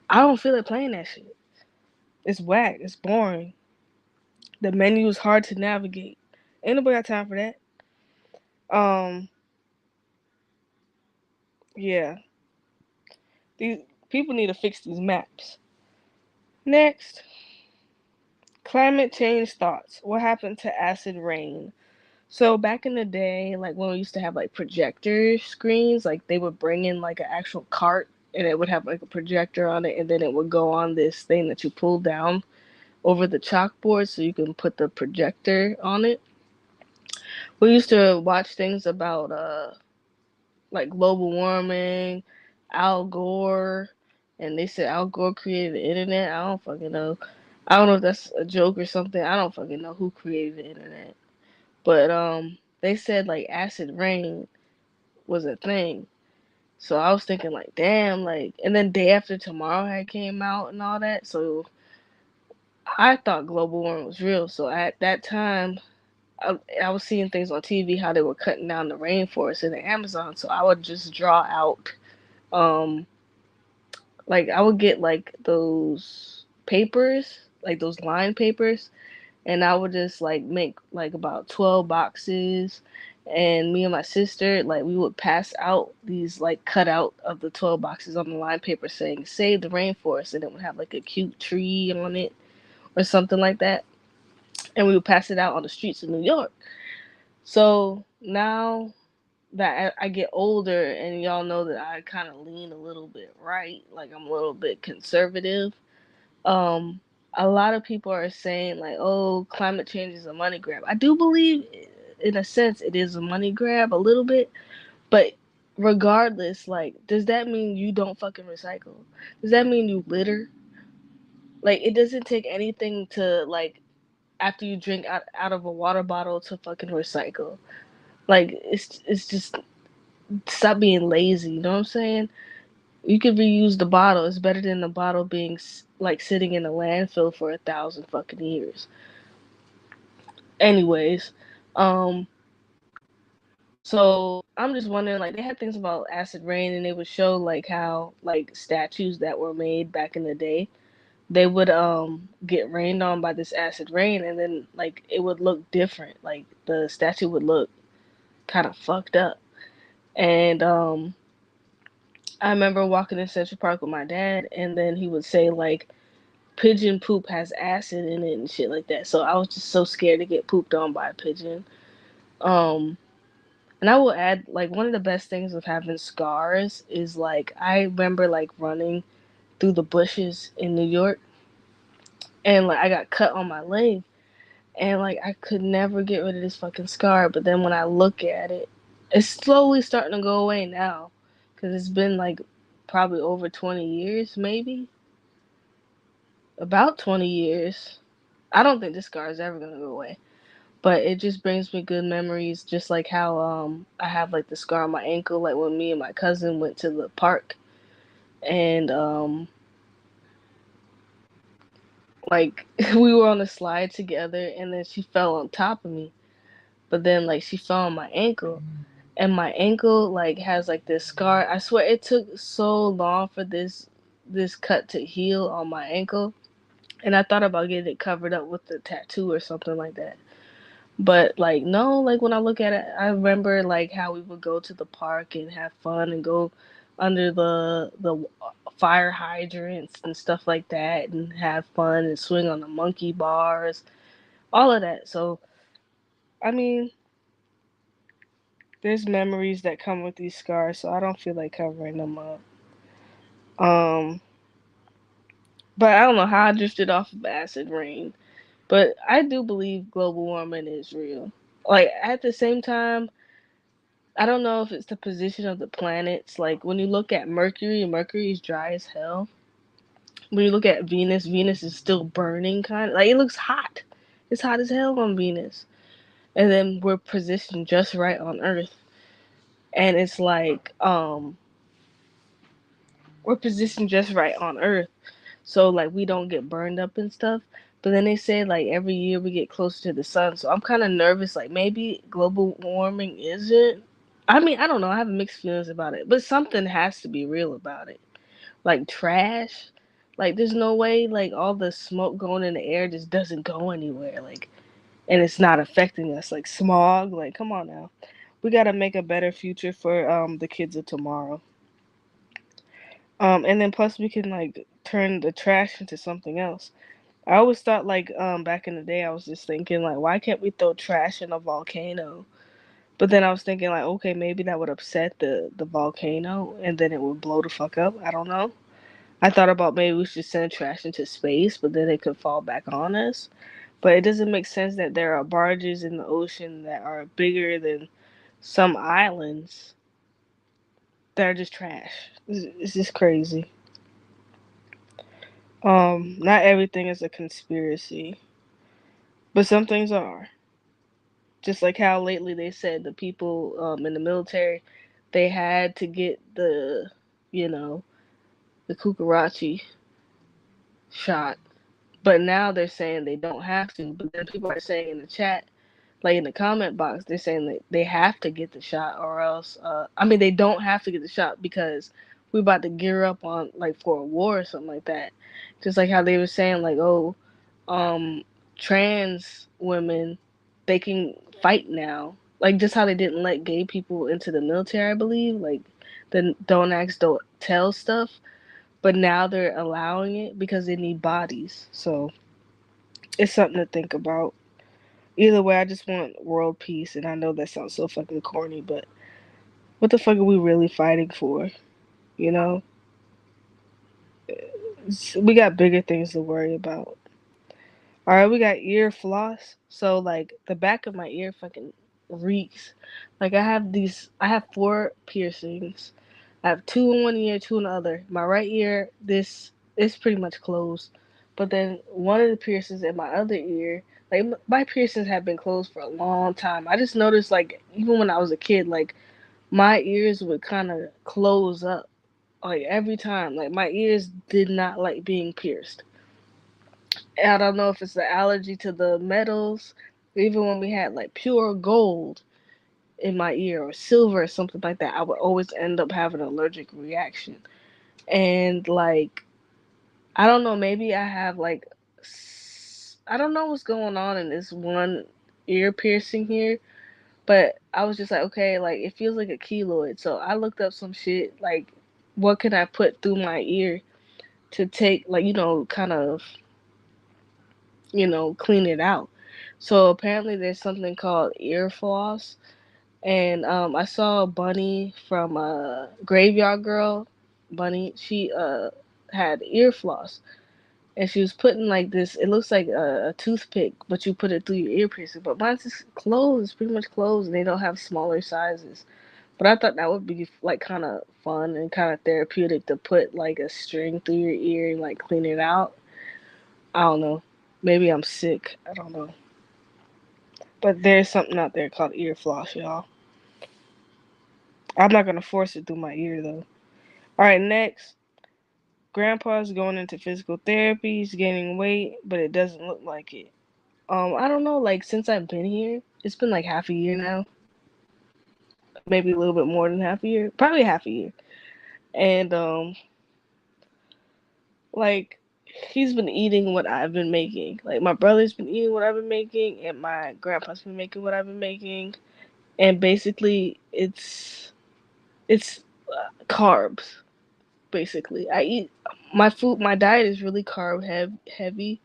I don't feel like playing that shit. It's whack. It's boring. The menu is hard to navigate. Ain't nobody got time for that. Um, yeah, these people need to fix these maps. Next, climate change thoughts. What happened to acid rain? So back in the day, like when we used to have like projector screens, like they would bring in like an actual cart and it would have like a projector on it, and then it would go on this thing that you pull down over the chalkboard so you can put the projector on it. We used to watch things about like global warming, Al Gore, and they said Al Gore created the internet. I don't fucking know. I don't know if that's a joke or something. I don't fucking know who created the internet. But they said like acid rain was a thing. So I was thinking like, damn, like, and then Day After Tomorrow had came out and all that. So I thought global warming was real. So at that time, I was seeing things on TV how they were cutting down the rainforest in the Amazon. So I would just draw out, um, like I would get like those papers, like those line papers, and I would just like make like about 12 boxes, and me and my sister, like we would pass out these like cutout of the 12 boxes on the line paper saying save the rainforest, and it would have like a cute tree on it or something like that, and we would pass it out on the streets of New York. So now that I get older, and y'all know that I kind of lean a little bit right, like I'm a little bit conservative. um a lot of people are saying like, oh, climate change is a money grab. I do believe in a sense it is a money grab a little bit, but regardless, like, does that mean you don't fucking recycle? Does that mean you litter? Like, it doesn't take anything to like after you drink out of a water bottle to fucking recycle. Like it's just stop being lazy. You know what I'm saying? You could reuse the bottle. It's better than the bottle being like sitting in a landfill for 1,000 fucking years. Anyways, um, so I'm just wondering, like they had things about acid rain, and they would show like how like statues that were made back in the day, they would get rained on by this acid rain, and then like it would look different. Like the statue would look kind of fucked up. And I remember walking in Central Park with my dad, and then he would say like pigeon poop has acid in it and shit like that. So I was just so scared to get pooped on by a pigeon. Um, and I will add like one of the best things of having scars is like I remember like running through the bushes in New York, and like I got cut on my leg, and like I could never get rid of this fucking scar. But then when I look at it, it's slowly starting to go away now, because it's been like probably over 20 years, maybe about 20 years. I don't think this scar is ever gonna go away, but it just brings me good memories. Just like how I have like the scar on my ankle, like when me and my cousin went to the park, and like we were on a slide together, and then she fell on top of me, but then like she fell on my ankle, and my ankle like has like this scar. I swear it took so long for this cut to heal on my ankle, and I thought about getting it covered up with a tattoo or something like that. But like no, like when I look at it, I remember like how we would go to the park and have fun and go under the fire hydrants and stuff like that and have fun and swing on the monkey bars, all of that. So I mean, there's memories that come with these scars, so I don't feel like covering them up. Um, but I don't know how I drifted off of acid rain. But I do believe global warming is real. Like at the same time, I don't know if it's the position of the planets. Like when you look at Mercury, Mercury is dry as hell. When you look at Venus, Venus is still burning kind of like it looks hot. It's hot as hell on Venus. And then we're positioned just right on Earth. And it's like we're positioned just right on Earth. So like we don't get burned up and stuff. But then they say like every year we get closer to the sun. So I'm kind of nervous like maybe global warming isn't. I mean, I don't know. I have mixed feelings about it. But something has to be real about it. Like trash. Like there's no way like all the smoke going in the air just doesn't go anywhere. Like and it's not affecting us like smog. Like come on now. We got to make a better future for the kids of tomorrow. And then plus we can like turn the trash into something else. I always thought like back in the day I was just thinking like why can't we throw trash in a volcano? But then I was thinking like okay maybe that would upset the volcano and then it would blow the fuck up. I don't know. I thought about maybe we should send trash into space, but then it could fall back on us. But it doesn't make sense that there are barges in the ocean that are bigger than some islands that are just trash. It's just crazy. Not everything is a conspiracy, but some things are. Just like how lately they said the people in the military, they had to get you know, the Kukarachi shot. But now they're saying they don't have to. But then people are saying in the chat, like in the comment box, they're saying that they have to get the shot or else. I mean, they don't have to get the shot because we're about to gear up on like for a war or something like that. Just like how they were saying, like, oh, um, trans women, they can fight now. Like just how they didn't let gay people into the military, I believe. Like the don't ask, don't tell stuff. But now they're allowing it because they need bodies. So it's something to think about. Either way, I just want world peace, and I know that sounds so fucking corny, but what the fuck are we really fighting for? You know, we got bigger things to worry about. All right, we got ear floss. So like the back of my ear fucking reeks. Like I have four piercings. I have two in one ear, two in the other. My right ear, this is pretty much closed, but then one of the piercings in my other ear Like my piercings have been closed for a long time. I just noticed like even when I was a kid, like my ears would kind of close up like every time. Like my ears did not like being pierced. And I don't know if it's the allergy to the metals. Even when we had like pure gold in my ear or silver or something like that, I would always end up having an allergic reaction. And like I don't know, maybe I have like I don't know what's going on in this one ear piercing here, but I was just like, okay, like it feels like a keloid. So I looked up some shit like what can I put through my ear to take like kind of clean it out. So apparently there's something called ear floss, and I saw Bunny from Graveyard Girl. Bunny, she had ear floss, and she was putting like this. It looks like a toothpick, but you put it through your ear piercing. But mine's just closed, it's pretty much closed, and they don't have smaller sizes. But I thought that would be like kind of fun and kind of therapeutic to put like a string through your ear and like clean it out. I don't know. Maybe I'm sick. I don't know. But there's something out there called ear floss, y'all. I'm not gonna force it through my ear though. All right, next. Grandpa's going into physical therapy. He's gaining weight, but it doesn't look like it. I don't know. Like since I've been here, it's been like half a year now. Maybe a little bit more than half a year. Probably half a year. And like he's been eating what I've been making. Like my brother's been eating what I've been making, and my grandpa's been making what I've been making. And basically, it's carbs. Basically, I eat my food. My diet is really heavy.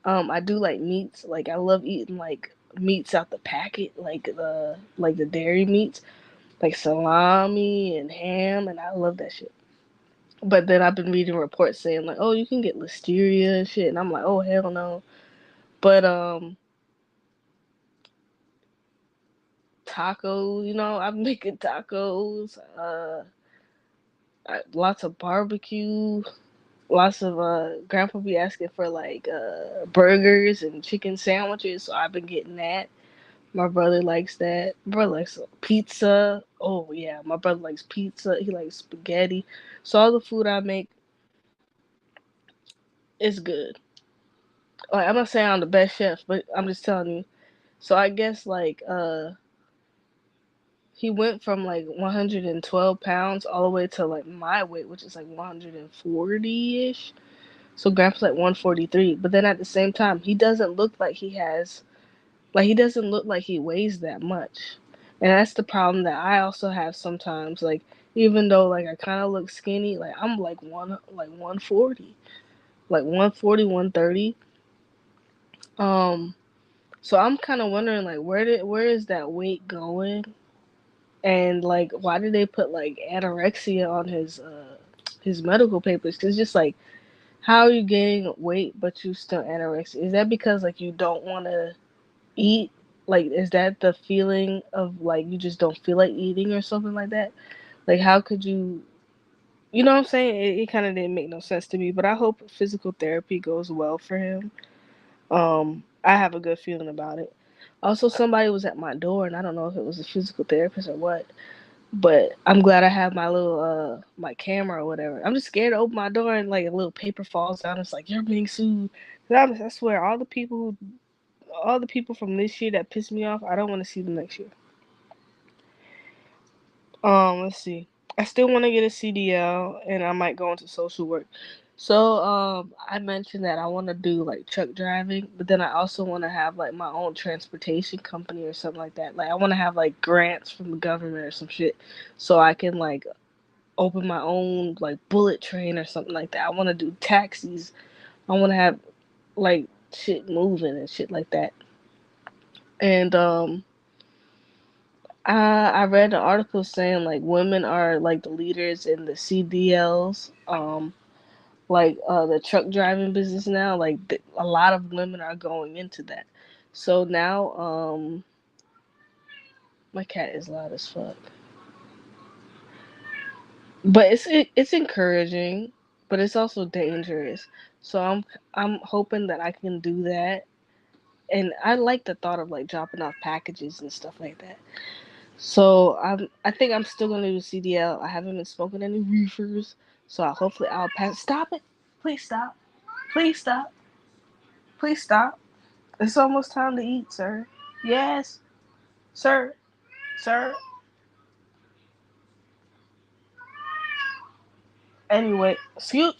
I do like meats. Like I love eating like meats out the packet, like the dairy meats, like salami and ham, and I love that shit. But then I've been reading reports saying like, oh, you can get listeria and shit, and I'm like, oh hell no. But tacos, I'm making tacos. Lots of barbecue. Lots of grandpa be asking for like burgers and chicken sandwiches, so I've been getting that. My brother likes that. My brother likes pizza. Oh yeah, my brother likes pizza. He likes spaghetti. So all the food I make is good. Like I'm not saying I'm the best chef, but I'm just telling you. So I guess like he went from like 112 pounds all the way to like my weight, which is like 140 ish. So Grandpa's like 143, but then at the same time, he doesn't look like he doesn't look like he weighs that much. And that's the problem that I also have sometimes. Like even though like I kind of look skinny, like I'm like 140, like 140, 130. Um, so I'm kind of wondering like where is that weight going? And like why did they put like anorexia on his medical papers? Cuz just like how are you gaining weight but you still anorexic? Is that because like you don't want to eat? Like is that the feeling of like you just don't feel like eating or something like that? Like how could you know what I'm saying? It kind of didn't make no sense to me, but I hope physical therapy goes well for him. I have a good feeling about it. Also, somebody was at my door, and I don't know if it was a physical therapist or what, but I'm glad I have my little my camera or whatever. I'm just scared to open my door and like a little paper falls down. It's like you're being sued. I swear, all the people from this year that pissed me off, I don't want to see them next year. Let's see. I still want to get a CDL, and I might go into social work. So, I mentioned that I want to do like truck driving, but then I also want to have like my own transportation company or something like that. Like, I want to have like grants from the government or some shit, so I can like open my own like bullet train or something like that. I want to do taxis. I want to have like shit moving and shit like that. And I read an article saying like women are like the leaders in the CDLs, like the truck driving business now. Like a lot of women are going into that. So now, my cat is loud as fuck, but it's encouraging, but it's also dangerous. So I'm hoping that I can do that, and I like the thought of like dropping off packages and stuff like that. So I think I'm still gonna do CDL. I haven't been smoking any reefers, so hopefully I'll pass. Stop it! Please stop! Please stop! Please stop! It's almost time to eat, sir. Yes, sir, sir. Anyway, excuse.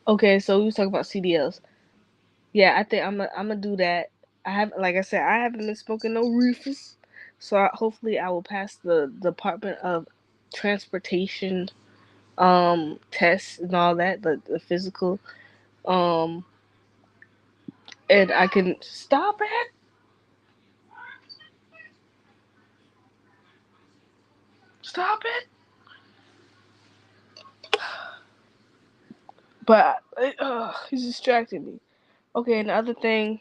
Okay, so we was talking about CDLs. Yeah, I think I'm gonna do that. I have, like I said, I haven't been smoking no reefers, so hopefully I will pass the Department of Transportation tests and all that, the physical, um, and I can stop it. Stop it. But he's distracting me. Okay, and the other thing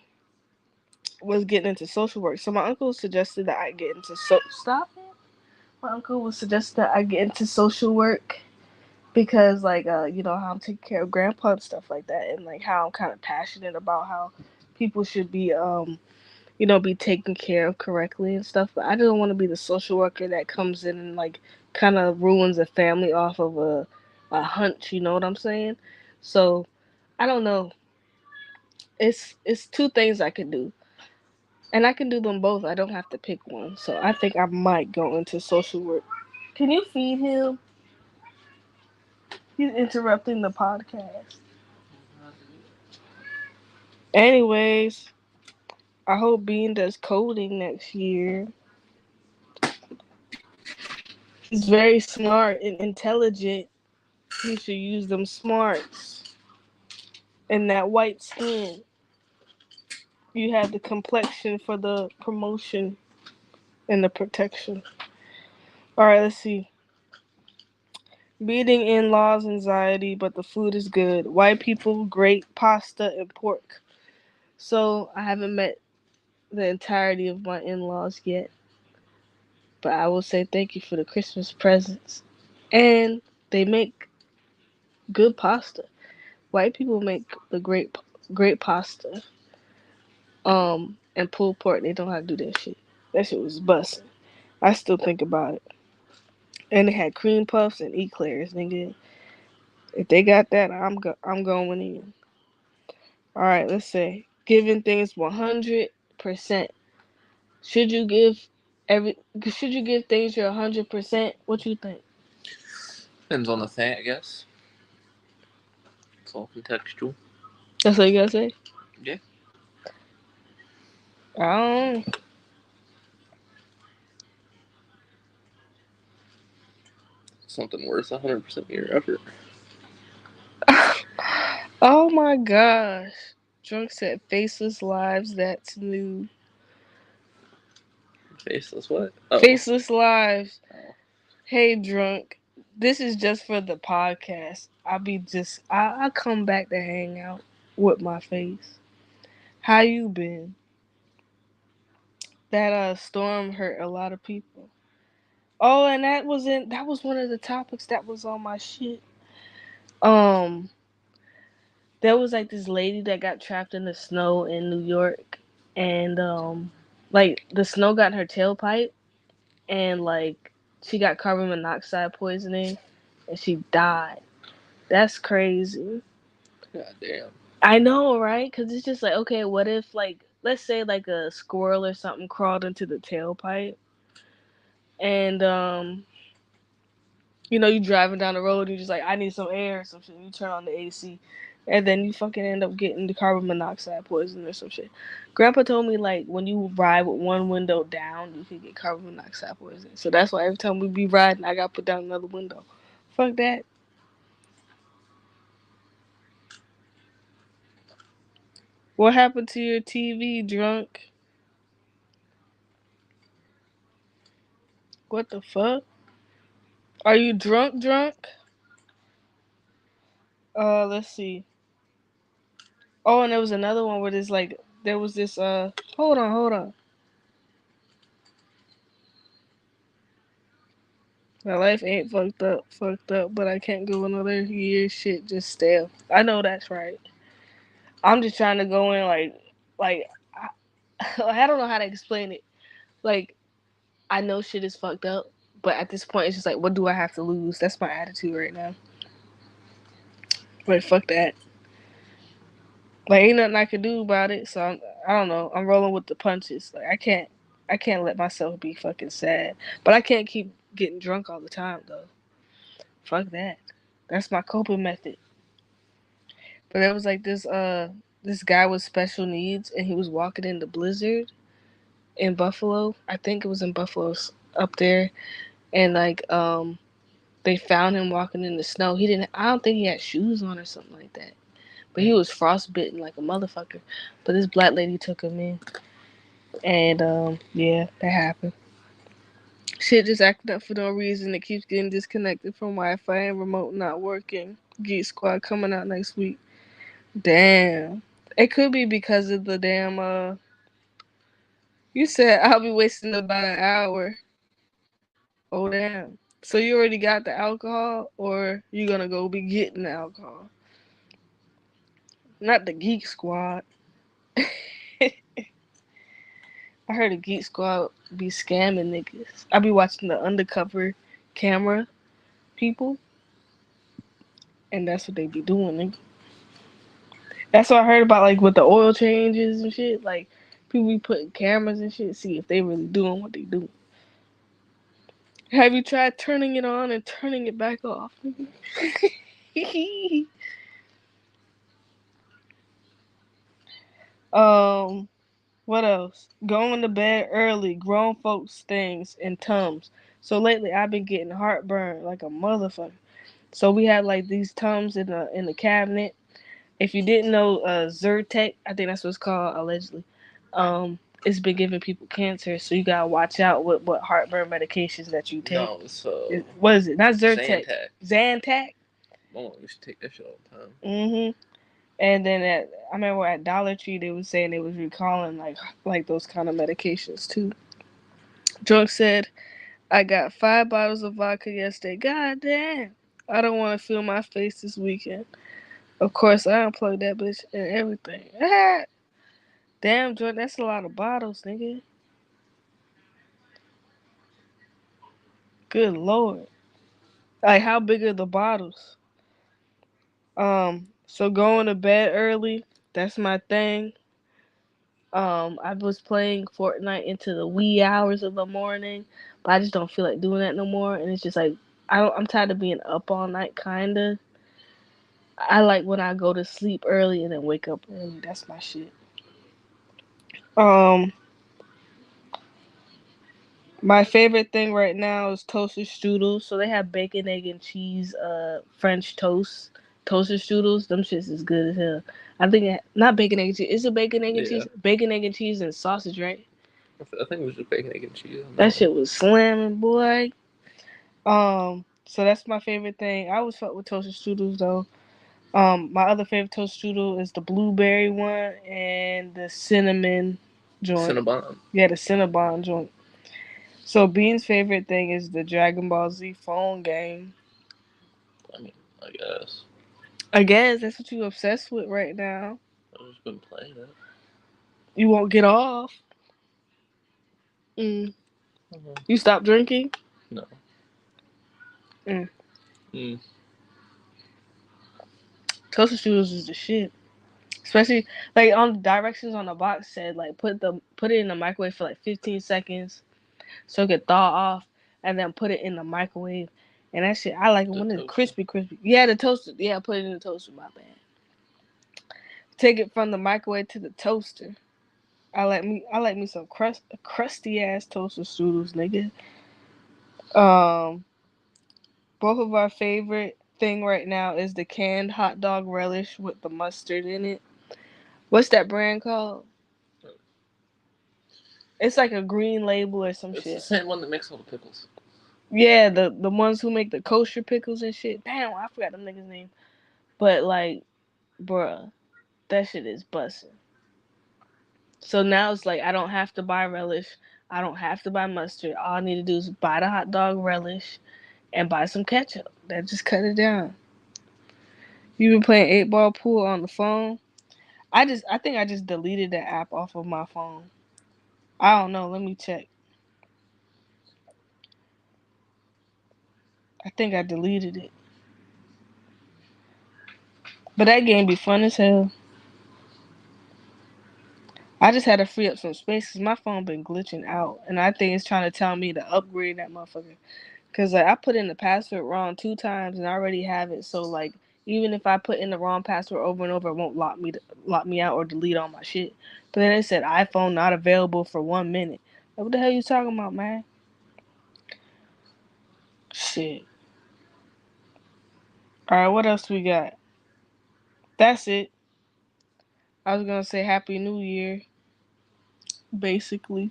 was getting into social work. So my uncle suggested that I get into stop it. My uncle was suggested that I get into social work because like you know how I'm taking care of grandpa and stuff like that, and like how I'm kind of passionate about how people should be you know, be taken care of correctly and stuff. But I don't want to be the social worker that comes in and like kind of ruins a family off of a hunch. You know what I'm saying? So I don't know. It's two things I can do, and I can do them both. I don't have to pick one. So I think I might go into social work. Can you feed him? He's interrupting the podcast. Anyways, I hope Bean does coding next year. He's very smart and intelligent. He should use them smarts. And that white skin. You have the complexion for the promotion and the protection. Alright, let's see. Beating in laws anxiety, but the food is good. White people, great pasta and pork. So I haven't met the entirety of my in-laws yet. But I will say thank you for the Christmas presents. And they make good pasta. White people make the great pasta. And pulled pork. They don't know how to do that shit. That shit was busting. I still think about it. And they had cream puffs and eclairs, nigga. If they got that, I'm going in. All right, let's say giving things 100%. Should you give every? Should you give things your 100%? What you think? Depends on the thing, I guess. It's all contextual. That's what you gotta say. Yeah. I don't. Something worth 100% of your effort. Oh my gosh. Drunk said faceless lives. That's new. Faceless what? Oh. Faceless lives. Oh. Hey, drunk. This is just for the podcast. I come back to hang out with my face. How you been? That storm hurt a lot of people. Oh, and that was one of the topics that was on my shit. Um, there was like this lady that got trapped in the snow in New York, and like the snow got in her tailpipe, and like she got carbon monoxide poisoning, and she died. That's crazy. God damn. I know, right? Because it's just like, okay, what if, like, let's say, like, a squirrel or something crawled into the tailpipe, and, you know, you driving down the road, and you're just like, I need some air or some shit, and you turn on the AC, and then you fucking end up getting the carbon monoxide poison or some shit. Grandpa told me, like, when you ride with one window down, you can get carbon monoxide poison. So that's why every time we be riding, I gotta put down another window. Fuck that. What happened to your TV, drunk? What the fuck? Are you drunk? Let's see. Oh, and there was another one where there's like there was this hold on. My life ain't fucked up, but I can't go another year. Shit just stale. I know that's right. I'm just trying to go in like I don't know how to explain it. Like I know shit is fucked up, but at this point it's just like, what do I have to lose? That's my attitude right now. Like fuck that. Like ain't nothing I can do about it. So I don't know. I'm rolling with the punches. Like I can't let myself be fucking sad. But I can't keep getting drunk all the time though. Fuck that. That's my coping method. But there was like this guy with special needs and he was walking in the blizzard in Buffalo. I think it was in Buffalo up there. And like they found him walking in the snow. I don't think he had shoes on or something like that. But he was frostbitten like a motherfucker. But this black lady took him in. And yeah, that happened. Shit just acting up for no reason. It keeps getting disconnected from Wi-Fi and remote not working. Geek Squad coming out next week. Damn. It could be because of the damn you said I'll be wasting about an hour. Oh damn. So you already got the alcohol or you gonna go be getting the alcohol? Not the Geek Squad. I heard a Geek Squad be scamming niggas. I be watching the undercover camera people, and that's what they be doing, nigga. That's what I heard about, like with the oil changes and shit. Like people be putting cameras and shit, see if they really doing what they do. Have you tried turning it on and turning it back off? um, what else? Going to bed early, grown folks things and Tums. So lately I've been getting heartburn like a motherfucker. So we had like these Tums in the cabinet. If you didn't know, Zyrtec, I think that's what it's called allegedly. It's been giving people cancer, so you gotta watch out with what heartburn medications that you take. No, it's What is it? Not Zyrtec. Zantac. Zantac. Mom used to take that shit all the time. Mhm. And then I remember at Dollar Tree they was saying they was recalling like those kind of medications too. Drunk said, "I got 5 bottles of vodka yesterday. God damn, I don't want to feel my face this weekend." Of course, I unplugged that bitch and everything. Damn, Jordan, that's a lot of bottles, nigga. Good lord. Like, how big are the bottles? So going to bed early, that's my thing. I was playing Fortnite into the wee hours of the morning, but I just don't feel like doing that no more. And it's just like, I'm tired of being up all night, kinda. I like when I go to sleep early and then wake up early. That's my shit. Um, My favorite thing right now is toasted strudels. So they have bacon, egg, and cheese, French toast, toasted strudels. Them shits is good as hell. I think not bacon, egg, and cheese. Is it bacon, egg, and cheese? Bacon, egg, and cheese, and sausage, right? I think it was just bacon, egg, and cheese. That shit was slamming, boy. So that's my favorite thing. I always fuck with toasted strudels though. My other favorite toast strudel is the blueberry one and the cinnamon joint. Cinnabon. Yeah, the Cinnabon joint. So Bean's favorite thing is the Dragon Ball Z phone game. I mean, I guess. I guess that's what you obsessed with right now. I've just been playing it. You won't get off. You stop drinking? No. Toasted strudels is the shit. Especially like on the directions on the box said like put it in the microwave for like 15 seconds so it could thaw off and then put it in the microwave. And that shit I like it when it's crispy. Yeah, the toaster. Yeah, put it in the toaster, my bad. Take it from the microwave to the toaster. I like me some crusty ass toaster strudels, nigga. Both of our favorite thing right now is the canned hot dog relish with the mustard in it. What's that brand called? It's like a green label or some shit. It's the same one that makes all the pickles. Yeah, the ones who make the kosher pickles and shit. Damn, I forgot them niggas' name. But like, bruh, that shit is bussin'. So now it's like I don't have to buy relish. I don't have to buy mustard. All I need to do is buy the hot dog relish and buy some ketchup. That just cut it down. You been playing 8-ball pool on the phone? I think I just deleted the app off of my phone. I don't know. Let me check. I think I deleted it. But that game be fun as hell. I just had to free up some space because my phone been glitching out. And I think it's trying to tell me to upgrade that motherfucker. Because like, I put in the password wrong 2 times and I already have it. So like, even if I put in the wrong password over and over, it won't lock me out or delete all my shit. But then it said iPhone not available for 1 minute. Like, what the hell you talking about, man? Shit. Alright, what else we got? That's it. I was gonna say Happy New Year, basically.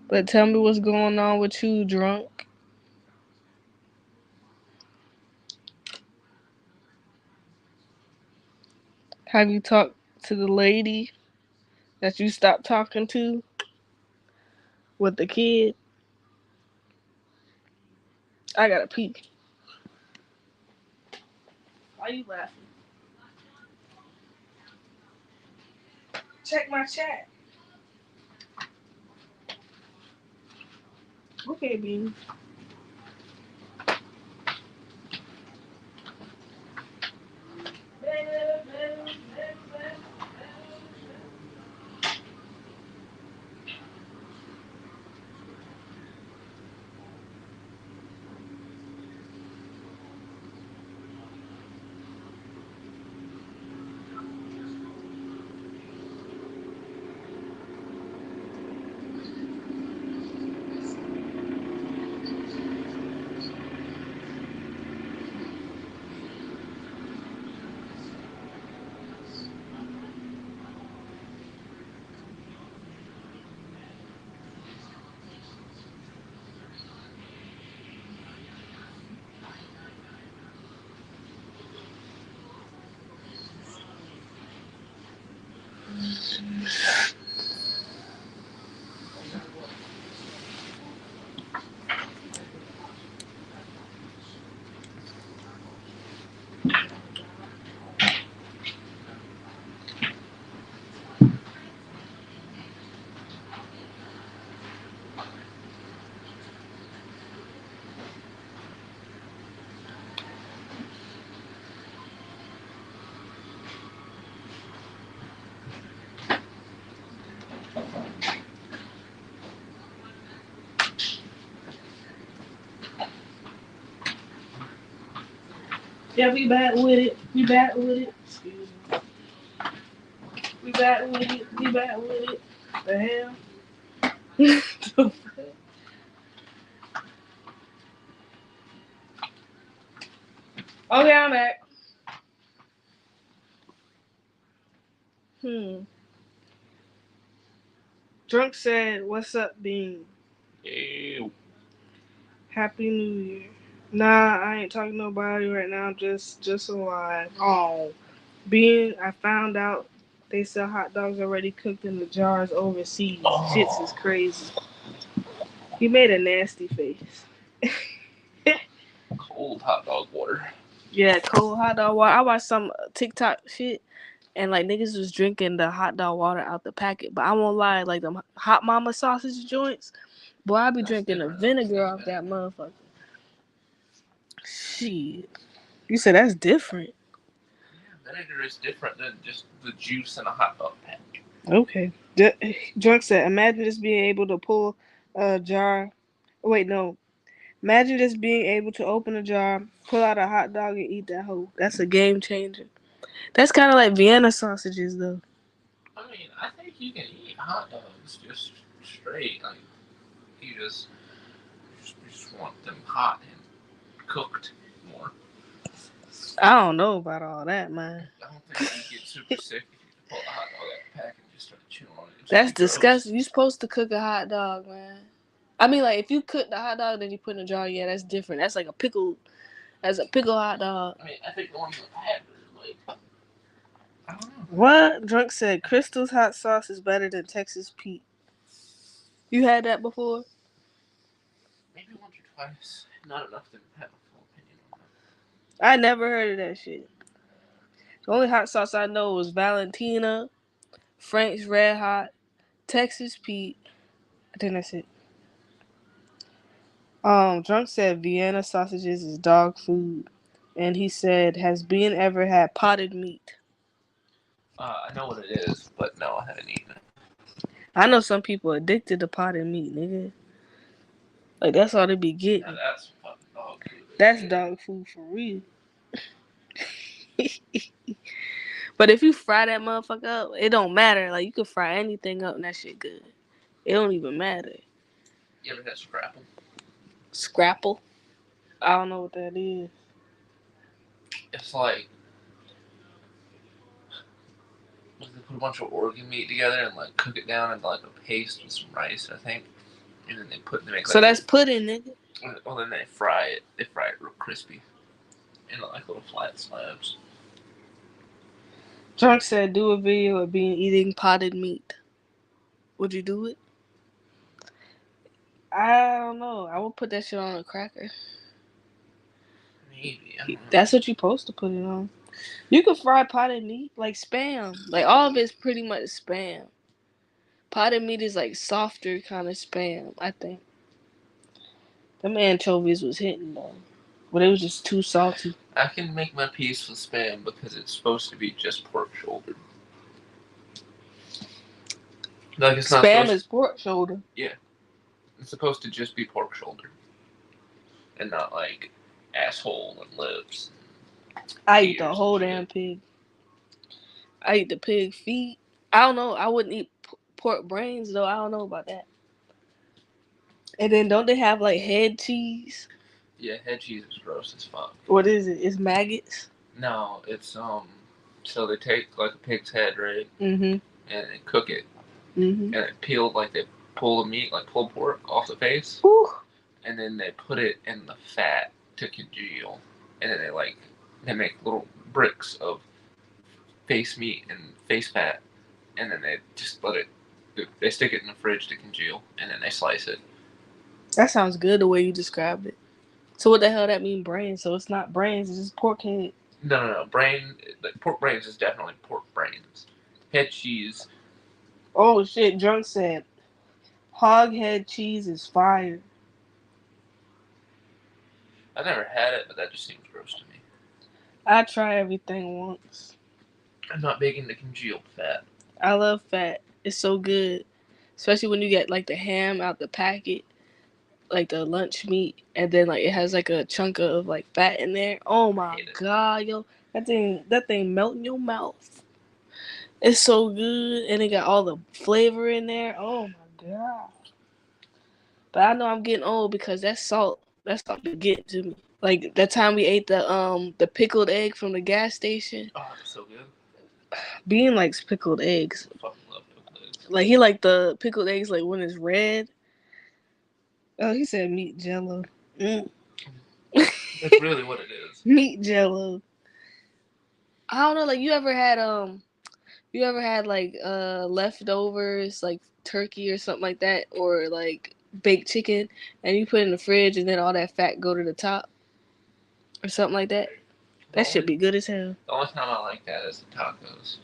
But tell me what's going on with you, drunk. Have you talked to the lady that you stopped talking to with the kid? I gotta pee. Why you laughing? Check my chat. Okay, Bean. Yeah, we back with it. We back with it. Excuse me. We back with it. We back with it. The hell? Okay, I'm back. Drunk said, "What's up, Bean? Ew. Happy New Year." Nah, I ain't talking to nobody right now. I'm just alive. Oh, Bean, I found out they sell hot dogs already cooked in the jars overseas. Oh. Shits is crazy. He made a nasty face. Cold hot dog water. Yeah, cold hot dog water. I watched some TikTok shit and like niggas was drinking the hot dog water out the packet. But I won't lie, like them hot mama sausage joints, boy, I be drinking the vinegar off that motherfucker. Shit. You said that's different. Yeah, vinegar is different than just the juice in a hot dog pack. Okay. Drunk said, imagine just being able to pull a jar. Wait, no. Imagine just being able to open a jar, pull out a hot dog, and eat that whole. That's a game changer. That's kind of like Vienna sausages, though. I mean, I think you can eat hot dogs just straight. Like, you just want them hot and cooked more. I don't know about all that, man. I don't think you get super sick if you pull a hot dog out the pack and just start chewing on it. That's disgusting. You supposed to cook a hot dog, man. I mean, like, if you cook the hot dog, then you put in a jar, yeah, that's different. That's like a pickle. That's a pickle hot dog. I mean, I think the ones I've had are like, I don't know. What? Drunk said Crystal's hot sauce is better than Texas Pete. You had that before? Maybe once or twice. Not enough to have a full opinion on I never heard of that shit. The only hot sauce I know was Valentina, Frank's Red Hot, Texas Pete. I think that's it. Drunk said Vienna sausages is dog food. And he said, has Bean ever had potted meat? I know what it is, but no, I haven't eaten it. I know some people addicted to potted meat, nigga. Like, that's all they be Now getting. that's fucking dog food. That's dog food for real. But if you fry that motherfucker up, it don't matter. Like, you can fry anything up and that shit good. It don't even matter. You ever had scrapple? Scrapple? I don't know what that is. It's like they put a bunch of organ meat together and like cook it down into like a paste with some rice, I think, and then they make. So like that's pudding, nigga. Well, then they fry it. They fry it real crispy, into like little flat slabs. Drunk said, do a video of being eating potted meat. Would you do it? I don't know. I would put that shit on a cracker. Maybe. I don't know. That's what you supposed to put it on. You can fry potted meat like Spam. Like, all of it's pretty much Spam. Potted meat is like softer kind of Spam, I think. Them anchovies was hitting though, but it was just too salty. I can make my peace with Spam because it's supposed to be just pork shoulder. Like it's not Spam is pork shoulder. Yeah, it's supposed to just be pork shoulder, and not like asshole and lips. I eat the whole damn pig. I eat the pig feet. I don't know. I wouldn't eat pork brains though. I don't know about that. And then don't they have like head cheese? Yeah, head cheese is gross as fuck. What is it? It's maggots? No, it's so they take like a pig's head, right? Mm-hmm. And they cook it. Mm-hmm. And it peeled like they pull the meat, like pulled pork off the face. Ooh. And then they put it in the fat to congeal. And then they make little bricks of face meat and face fat, and then they just they stick it in the fridge to congeal, and then they slice it. That sounds good the way you described it. So what the hell that mean brains? So it's not brains, it's just pork head. No. Like pork brains is definitely pork brains. Head cheese. Oh shit, Drunk said hog head cheese is fire. I've never had it, but that just seems gross to me. I try everything once. I'm not big into congealed fat. I love fat. It's so good. Especially when you get like the ham out the packet, like the lunch meat, and then like it has like a chunk of like fat in there. Oh my god, yo. That thing melt in your mouth. It's so good, and it got all the flavor in there. Oh my god. But I know I'm getting old because that salt be getting to me. Like that time we ate the pickled egg from the gas station. Oh, it was so good. Bean likes pickled eggs. I fucking love pickled eggs. Like he like the pickled eggs like when it's red. Oh, he said meat jello. That's really what it is. Meat jello. I don't know, like you ever had like leftovers, like turkey or something like that, or like baked chicken, and you put it in the fridge and then all that fat go to the top? Or something like that. That should be good as hell. The only time I like that is the tacos.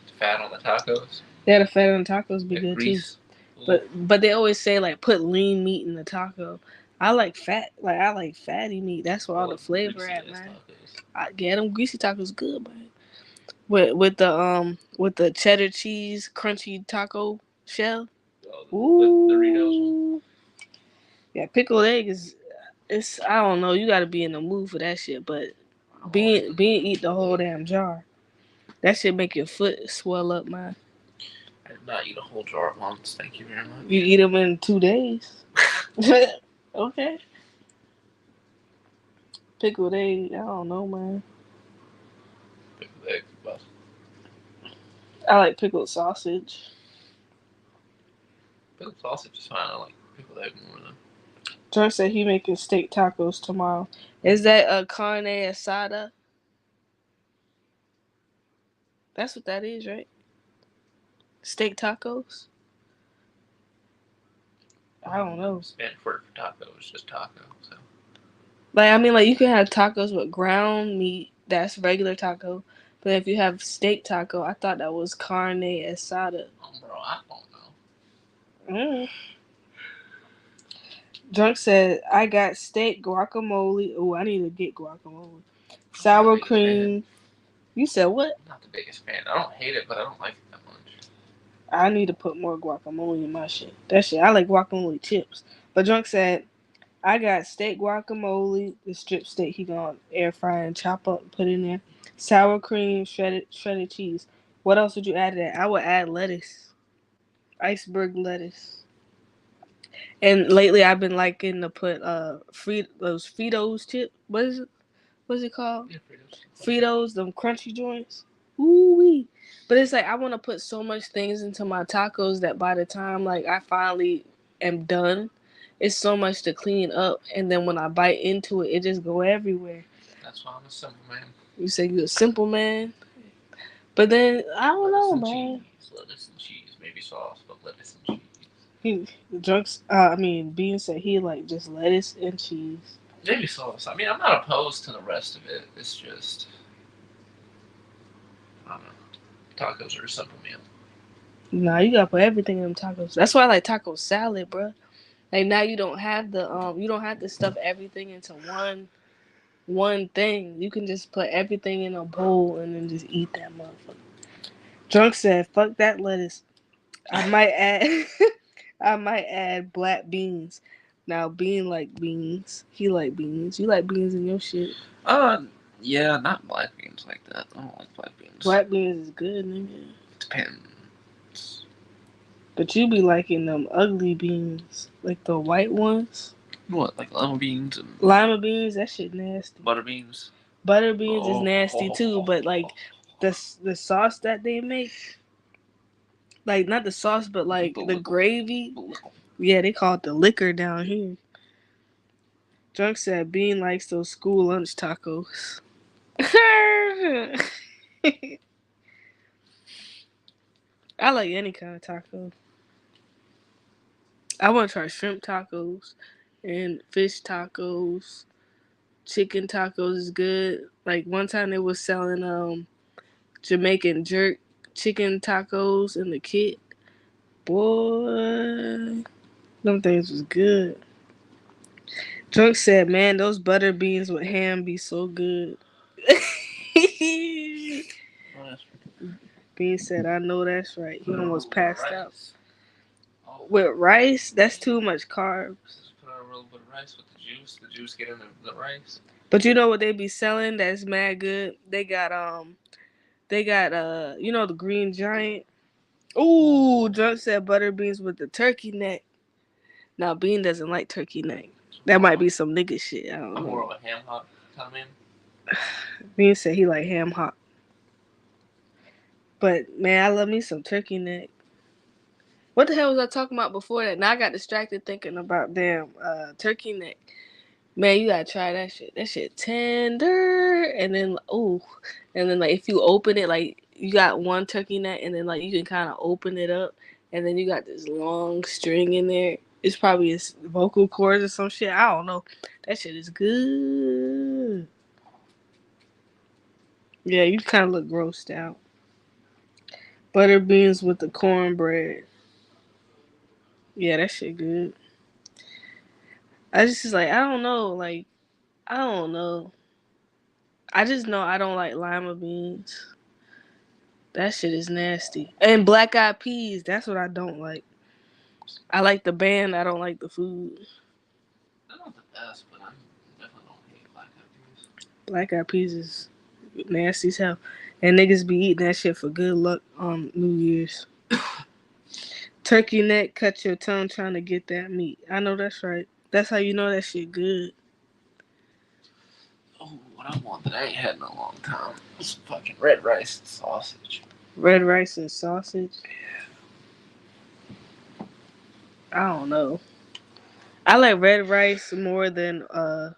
The fat on the tacos. Yeah, the fat on the tacos be good grease. Too. But they always say like put lean meat in the taco. I like fat. Like I like fatty meat. That's where all the flavor at, man. Yeah, them greasy tacos good, man. With the cheddar cheese crunchy taco shell. Ooh. The Doritos. Yeah, pickled egg is. It's I don't know. You got to be in the mood for that shit. But being eat the whole damn jar. That shit make your foot swell up, man. I did not eat a whole jar at once. Thank you very much. You eat them in 2 days. Okay. Pickled egg. I don't know, man. Pickled egg, but I like pickled sausage. Pickled sausage is fine. I like pickled egg more than. John said he making steak tacos tomorrow. Is that a carne asada? That's what that is, right? Steak tacos? I don't know. Spanish word for taco is just taco, so. Like I mean, like you can have tacos with ground meat. That's regular taco. But if you have steak taco, I thought that was carne asada. Oh, bro, I don't know. Mm. Drunk said, I got steak, guacamole. Oh, I need to get guacamole. Sour cream. You said what? I'm not the biggest fan. I don't hate it, but I don't like it that much. I need to put more guacamole in my shit. That shit, I like guacamole chips. But Drunk said, I got steak guacamole, the strip steak he gonna air fry and chop up and put in there. Sour cream, shredded cheese. What else would you add to that? I would add lettuce. Iceberg lettuce. And lately I've been liking to put those Fritos chip. What's it called? Yeah, Fritos. Fritos, them crunchy joints. Ooh wee. But it's like I want to put so much things into my tacos that by the time like I finally am done, it's so much to clean up, and then when I bite into it, it just go everywhere. That's why I'm a simple man. You say you a simple man, but then I don't know, man. Lettuce and cheese, maybe sauce, but lettuce and cheese. Bean said he like just lettuce and cheese. Maybe sauce. I mean, I'm not opposed to the rest of it. It's just, I don't know. Tacos are a simple meal. Nah, you gotta put everything in them tacos. That's why I like taco salad, bro. Like now you don't have to stuff everything into one thing. You can just put everything in a bowl and then just eat that motherfucker. Drunk said, "Fuck that lettuce. I might add, I might add black beans." Now Bean like beans. He like beans. You like beans in your shit. Yeah, not black beans like that. I don't like black beans. Black beans is good, nigga. Depends. But you be liking them ugly beans, like the white ones. What, like lima beans and Lima beans? That shit nasty. butter beans? Butter beans is nasty too, but like the sauce that they make, like not the sauce, but like the gravy. Yeah, they call it the liquor down here. Drunk said Bean likes those school lunch tacos. I like any kind of taco. I want to try shrimp tacos and fish tacos. Chicken tacos is good. Like one time they was selling Jamaican jerk chicken tacos in the kit. Boy, them things was good. Drunk said, man, those butter beans with ham be so good. Bean said, I know that's right. He almost passed out. With rice, that's too much carbs. Just put a little bit of rice with the juice. The juice get in the rice. But you know what they be selling that's mad good? They got the Green Giant. Ooh, Drunk said butter beans with the turkey neck. Now Bean doesn't like turkey neck. That might be some nigga shit. I don't know. I'm more of a ham hock kind of man. Bean said he like ham hock. But man, I love me some turkey neck. What the hell was I talking about before that? Now I got distracted thinking about damn turkey neck. Man, you gotta try that shit. That shit tender, and then like if you open it, like you got one turkey neck, and then like you can kind of open it up, and then you got this long string in there. It's probably his vocal cords or some shit. I don't know. That shit is good. Yeah, you kind of look grossed out. Butter beans with the cornbread. Yeah, that shit good. I just like I don't know. Like I don't know. I just know I don't like lima beans. That shit is nasty. And black eyed peas. That's what I don't like. I like the band. I don't like the food. They're not the best, but I definitely don't hate black eyed peas. Black eyed peas is nasty as hell. And niggas be eating that shit for good luck on New Year's. Turkey neck, cut your tongue trying to get that meat. I know that's right. That's how you know that shit good. Oh, what I want that I ain't had in a long time is fucking red rice and sausage. Red rice and sausage? Yeah. I don't know. I like red rice more than I'm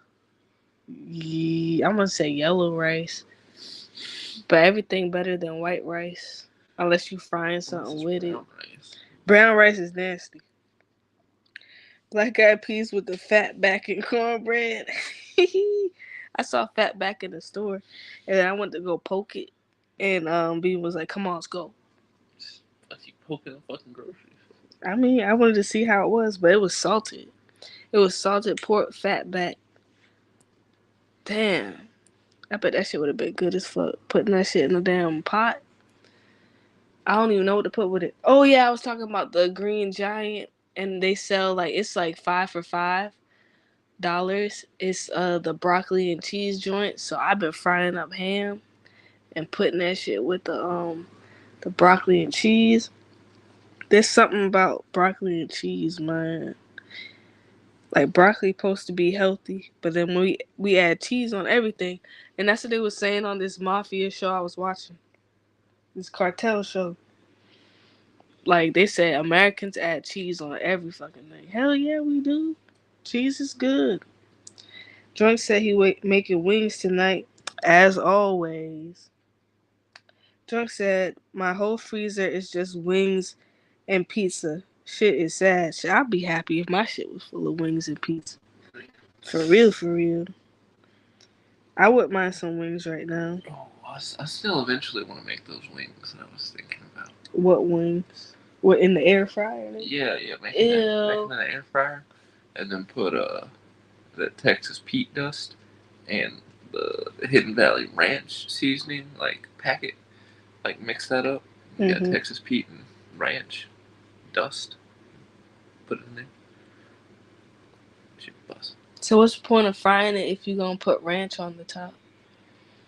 gonna say yellow rice. But everything better than white rice. Unless you frying something with it. Brown rice is nasty. Black eyed peas with the fat back and cornbread. I saw Fatback in the store, and I went to go poke it, and B was like, "Come on, let's go." Like you poking the fucking groceries. I mean, I wanted to see how it was, but it was salted. It was salted pork Fatback. Damn, I bet that shit would have been good as fuck. Putting that shit in a damn pot. I don't even know what to put with it. Oh yeah, I was talking about the Green Giant, and they sell like it's like 5 for $5. It's the broccoli and cheese joint. So I've been frying up ham and putting that shit with the broccoli and cheese. There's something about broccoli and cheese, man. Like broccoli supposed to be healthy, but then we add cheese on everything, and that's what they was saying on this mafia show I was watching, this cartel show. Like they said, Americans add cheese on every fucking thing. Hell yeah, we do. Cheese is good. Drunk said he making wings tonight, as always. Drunk said my whole freezer is just wings and pizza. Shit is sad. Shit, I'd be happy if my shit was full of wings and pizza. For real, for real. I wouldn't mind some wings right now. Oh, I still eventually want to make those wings that I was thinking about. What wings? What, in the air fryer? Yeah, making that in the air fryer, and then put the Texas Pete dust and the Hidden Valley Ranch seasoning like packet, like mix that up. You got Texas Pete and ranch dust. Put it in there. Should bust. So what's the point of frying it if you're gonna put ranch on the top?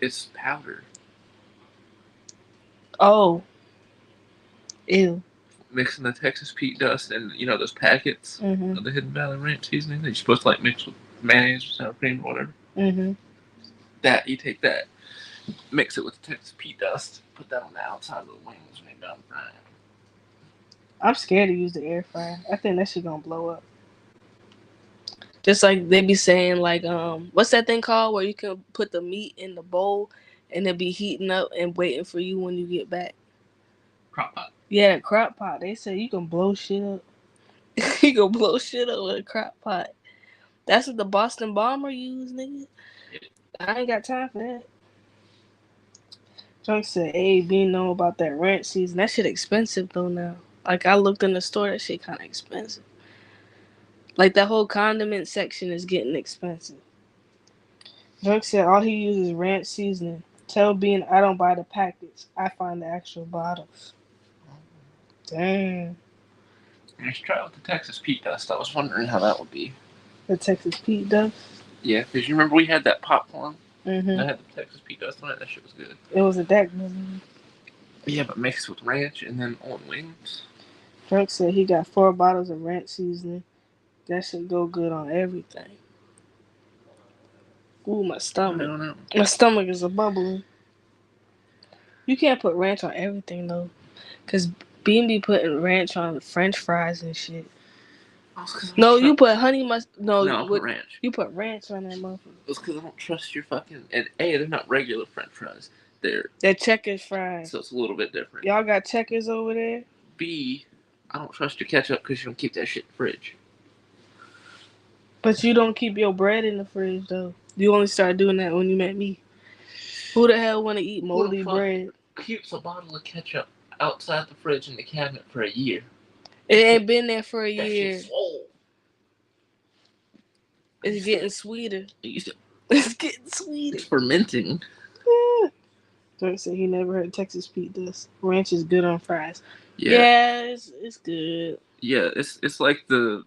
It's powder. Oh. Ew. Mixing the Texas Pete dust and those packets of the Hidden Valley Ranch seasoning that you're supposed to like mix with mayonnaise or sour cream or whatever. That you take that, mix it with the Texas Pete dust, put that on the outside of the wings when you're done frying. I'm scared to use the air fryer. I think that shit gonna blow up. Just like they be saying, like, what's that thing called where you can put the meat in the bowl and it be heating up and waiting for you when you get back? Crock pot. Yeah, crock pot. They say you can blow shit up. You can blow shit up with a crock pot. That's what the Boston Bomber used, nigga. I ain't got time for that. Drunk said, hey, being know about that ranch season. That shit expensive though now. Like I looked in the store, that shit kinda expensive. Like that whole condiment section is getting expensive. Drunk said all he uses is ranch seasoning. Tell Bean I don't buy the packets. I find the actual bottles. Damn. Let's try it with the Texas Pete dust. I was wondering how that would be. The Texas Pete dust? Yeah, because you remember we had that popcorn? Mm-hmm. I had the Texas Pete dust on it. That shit was good. It was a deck movie. Yeah, but mixed with ranch and then on wings. Drunk said he got 4 bottles of ranch seasoning. That should go good on everything. Ooh, my stomach. I don't know. My stomach is a bubbling. You can't put ranch on everything though, cause Bean be putting ranch on French fries and shit. No, you put honey mustard. No, I put ranch. You put ranch on that motherfucker. It's because I don't trust your fucking. And they're not regular French fries. They're Checkers fries. So it's a little bit different. Y'all got Checkers over there? B, I don't trust your ketchup because you don't keep that shit in the fridge. But you don't keep your bread in the fridge though. You only started doing that when you met me. Who the hell want to eat moldy bread? Keeps a bottle of ketchup outside the fridge in the cabinet for a year. It ain't been there for a year. That shit's old. It's getting sweeter. It's getting sweeter. It's fermenting. Dirk said he never heard Texas Pete dust. Ranch is good on fries. Yeah, it's good. Yeah, it's like the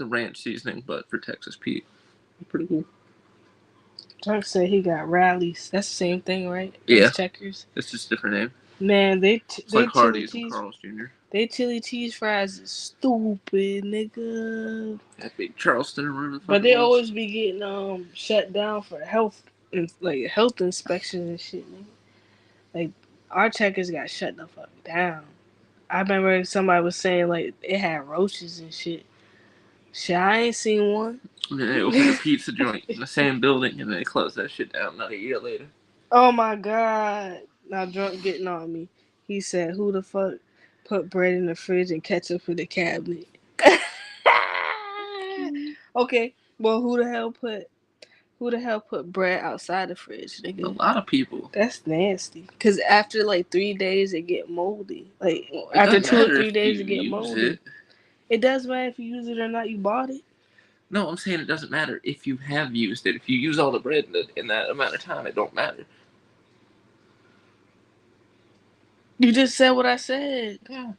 ranch seasoning, but for Texas Pete. Pretty cool. Dirk said he got Rallies. That's the same thing, right? Yeah. Checkers. It's just a different name. Man, it's like Hardee's and Carl's Jr. They chili cheese fries is stupid, nigga. That big Charleston or whatever the fuck. But they always be getting shut down for health inspections and shit, nigga. Like our Checkers got shut the fuck down. I remember somebody was saying like it had roaches and shit. Shit, I ain't seen one. And then they opened a pizza joint in the same building and they closed that shit down not a year later. Oh my god. Now Drunk getting on me. He said, who the fuck put bread in the fridge and ketchup in the cabinet? Okay, well who the hell put Who the hell put bread outside the fridge, A nigga? lot of people. That's nasty. Cause after like 3 days, it get moldy. Like Well, it after doesn't 2 or matter 3 if days, you it get use moldy. it. It does matter if you use it or not. You bought it. No, I'm saying it doesn't matter if you have used it. If you use all the bread in that amount of time, it don't matter. You just said what I said. Yeah.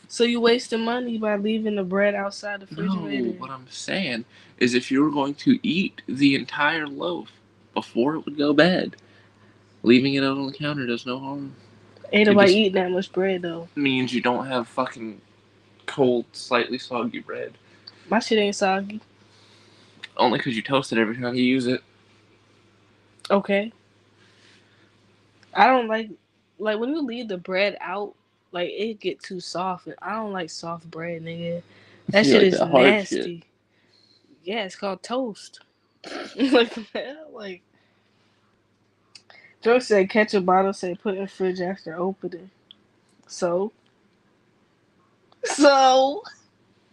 So you wasting money by leaving the bread outside the No, refrigerator. what I'm saying is if you were going to eat the entire loaf before it would go bad, leaving it out on the counter does no harm. Ain't It nobody just eating that much bread though. means you don't have fucking cold, slightly soggy bread. My shit ain't soggy. Only because you toast it every time you use it. Okay. I don't like when you leave the bread out, like it get too soft. And I don't like soft bread, nigga. That You shit like is that hard nasty. shit. Yeah, it's called toast. Like hell, like Joe said, catch a bottle, say put in the fridge after opening. So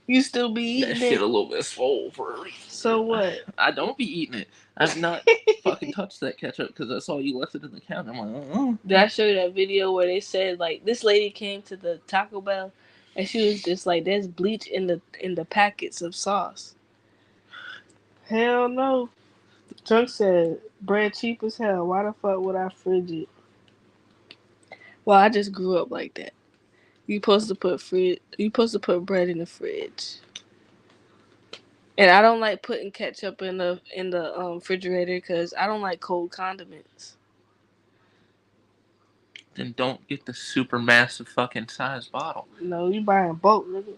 you still be That eating shit it? a little bit swole for a reason. So what? I don't be eating it. I've not fucking touched that ketchup because I saw you left it in the counter. I'm like, oh. Did I show you that video where they said like this lady came to the Taco Bell and she was just like, "There's bleach in the packets of sauce." Hell no. Drunk said, "Bread cheap as hell. Why the fuck would I fridge it?" Well, I just grew up like that. You supposed to put bread in the fridge. And I don't like putting ketchup in the refrigerator because I don't like cold condiments. Then don't get the super massive fucking size bottle. No, you buying bulk, nigga.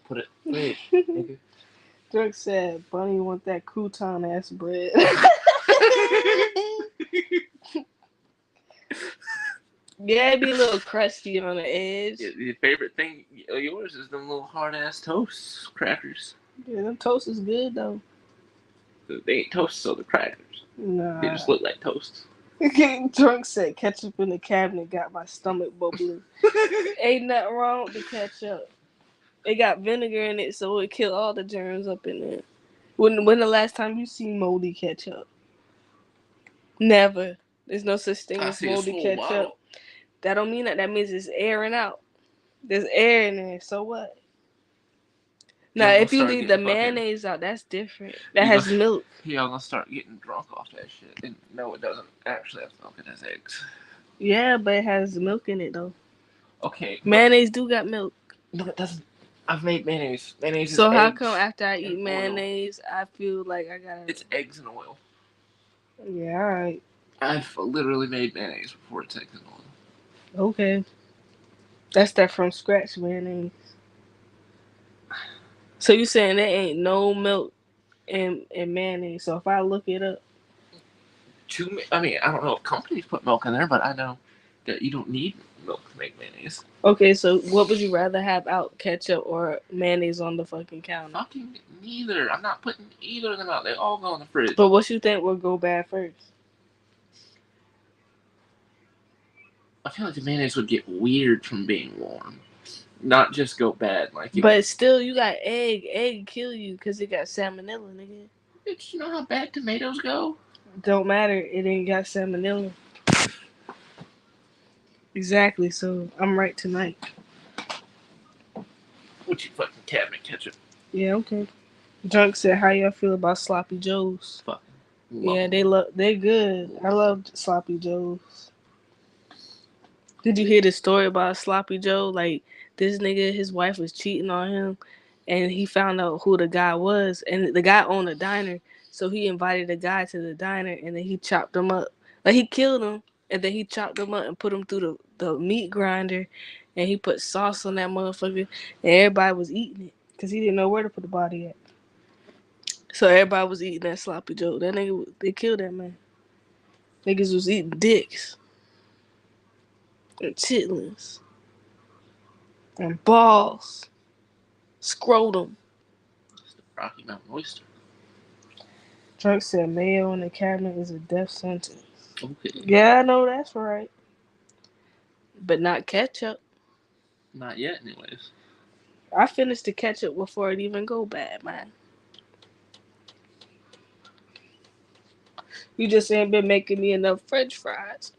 Put it in the fridge, nigga. Dirk said, "Bunny want that crouton ass bread." Yeah, it'd be a little crusty on the edge. Your favorite thing of yours is them little hard ass toast crackers. Yeah, them toast is good though. They ain't toast, so they're crackers. Nah. They just look like toast. Drunk said, "Ketchup in the cabinet got my stomach bubbling." Ain't nothing wrong with the ketchup. It got vinegar in it, so it kill all the germs up in there. When the last time you seen moldy ketchup? Never. There's no such thing as moldy ketchup. Bottle. That don't mean that. That means it's airing out. There's air in there. So what? Now, if you leave the mayonnaise out, that's different. That has milk. Y'all gonna start getting drunk off that shit. And no, it doesn't actually have milk. It has eggs. Yeah, but it has milk in it though. Okay. Mayonnaise do got milk. No, it doesn't. I've made mayonnaise. Mayonnaise so is how eggs come after I eat and mayonnaise, I feel like I gotta... It's eggs and oil. Yeah, alright. I've literally made mayonnaise before it's eggs and oil. Okay. That's that from scratch mayonnaise. So you saying there ain't no milk in mayonnaise? So if I look it up, I mean, I don't know if companies put milk in there, but I know that you don't need milk to make mayonnaise. Okay, so what would you rather have out, ketchup or mayonnaise on the fucking counter? Fucking neither. I'm not putting either of them out. They all go in the fridge. But what you think will go bad first? I feel like the mayonnaise would get weird from being warm. Not just go bad. But still, you got egg. Egg kill you because it got salmonella, nigga. Bitch, you know how bad tomatoes go? Don't matter. It ain't got salmonella. Exactly, so I'm right tonight. What you fucking cabinet ketchup? Yeah, okay. Drunk said, "How y'all feel about sloppy joes?" Fucking yeah, they're good. I love sloppy joes. Did you hear the story about sloppy joe? Like this nigga, his wife was cheating on him, and he found out who the guy was, and the guy owned a diner, so he invited the guy to the diner, and then he chopped him up. Like he killed him, and then he chopped him up and put him through the meat grinder, and he put sauce on that motherfucker, and everybody was eating it because he didn't know where to put the body at. So everybody was eating that sloppy joe. That nigga, they killed that man. Niggas was eating dicks and chitlins and balls, scrotum. It's the Rocky Mountain oyster. Drunk said mayo in the cabinet is a death sentence. Okay. Yeah, I know that's right. But not ketchup. Not yet, anyways. I finished the ketchup before it even go bad, man. You just ain't been making me enough French fries.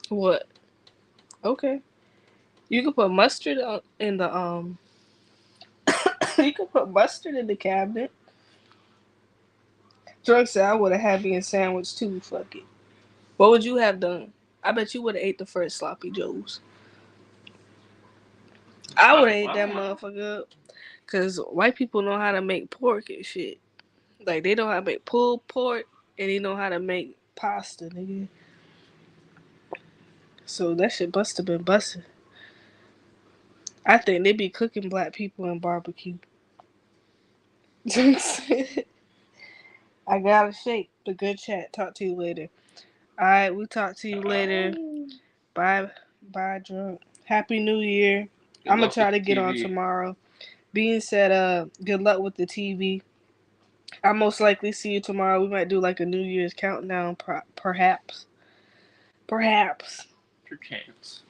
What? Okay. You can put mustard in the you can put mustard in the cabinet. Drunk said I would have had me a sandwich too. Fuck it. What would you have done? I bet you would have ate the first sloppy joes. I would have ate that motherfucker up. Cause white people know how to make pork and shit. Like they know how to make pulled pork and they know how to make pasta, nigga. So that shit must have been busted. I think they be cooking black people in barbecue. I gotta shake. The good chat. Talk to you later. Alright, we talk to you later. Bye, drunk. Happy New Year. I'm gonna try to get on tomorrow. Being said, good luck with the TV. I'll most likely see you tomorrow. We might do like a New Year's countdown, perhaps. Perhaps.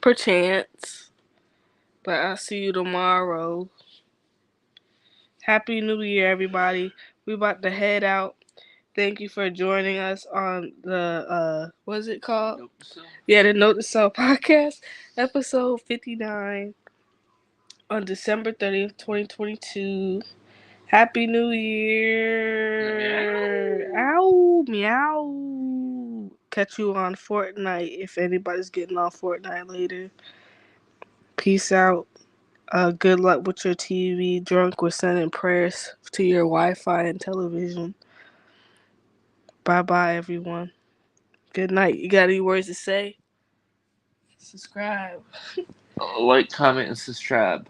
Perchance. But I'll see you tomorrow. Happy New Year, everybody. We about to head out. Thank you for joining us on the, what is it called? NOTE2SELF. Yeah, the NOTE2SELF podcast, episode 59 on December 30th, 2022. Happy New Year. Meow. Ow, meow. Catch you on Fortnite if anybody's getting on Fortnite later. Peace out. Good luck with your TV. Drunk, we're sending prayers to your Wi-Fi and television. Bye-bye, everyone. Good night. You got any words to say? Subscribe. Like, comment, and subscribe.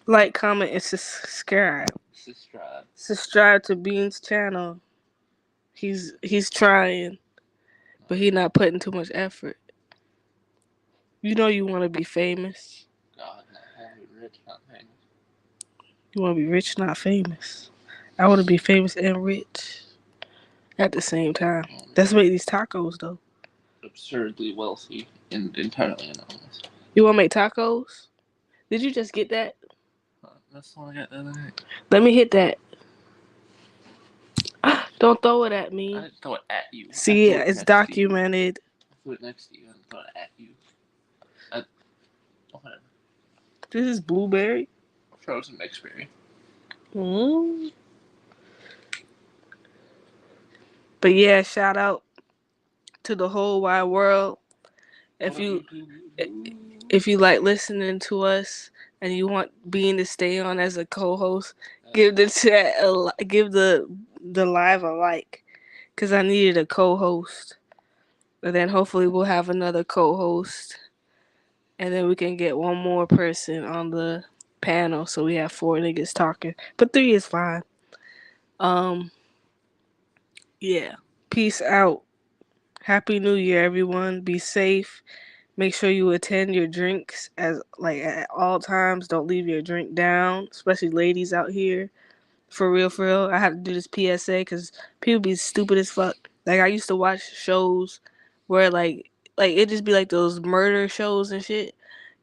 Like, comment, and subscribe. Subscribe to Bean's channel. He's trying, but he's not putting too much effort. You know you want to be famous. God, rich, not famous. You want to be rich, not famous. I want to be famous and rich at the same time. Let's make these tacos, though. Absurdly wealthy and entirely anonymous. You want to make tacos? Did you just get that? That's the one I got the other night. Let me hit that. Don't throw it at me. I didn't throw it at you. See, it's documented. I threw it next to you and throw it at you. Whatever. This is blueberry. Frozen mixed berry. But yeah, shout out to the whole wide world. If you like listening to us and you want Bean to stay on as a co-host, give the chat give the live a like, cause I needed a co-host. And then hopefully we'll have another co-host, and then we can get one more person on the panel, so we have 4 niggas talking. But 3 is fine. Yeah. Peace out. Happy New Year, everyone. Be safe. Make sure you attend your drinks at all times. Don't leave your drink down, especially ladies out here. For real, for real. I have to do this PSA because people be stupid as fuck. Like, I used to watch shows where like it just be like those murder shows and shit,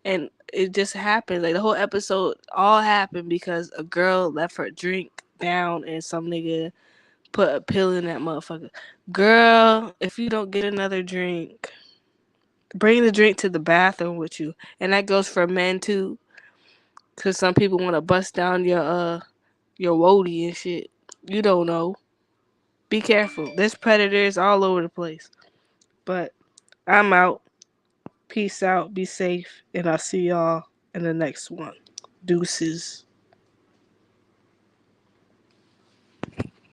and it just happened. Like, the whole episode all happened because a girl left her drink down and some nigga put a pill in that motherfucker. Girl, if you don't get another drink, bring the drink to the bathroom with you. And that goes for men too, because some people want to bust down your woody and shit. You don't know. Be careful. There's predators all over the place. But I'm out. Peace out. Be safe. And I'll see y'all in the next one. Deuces.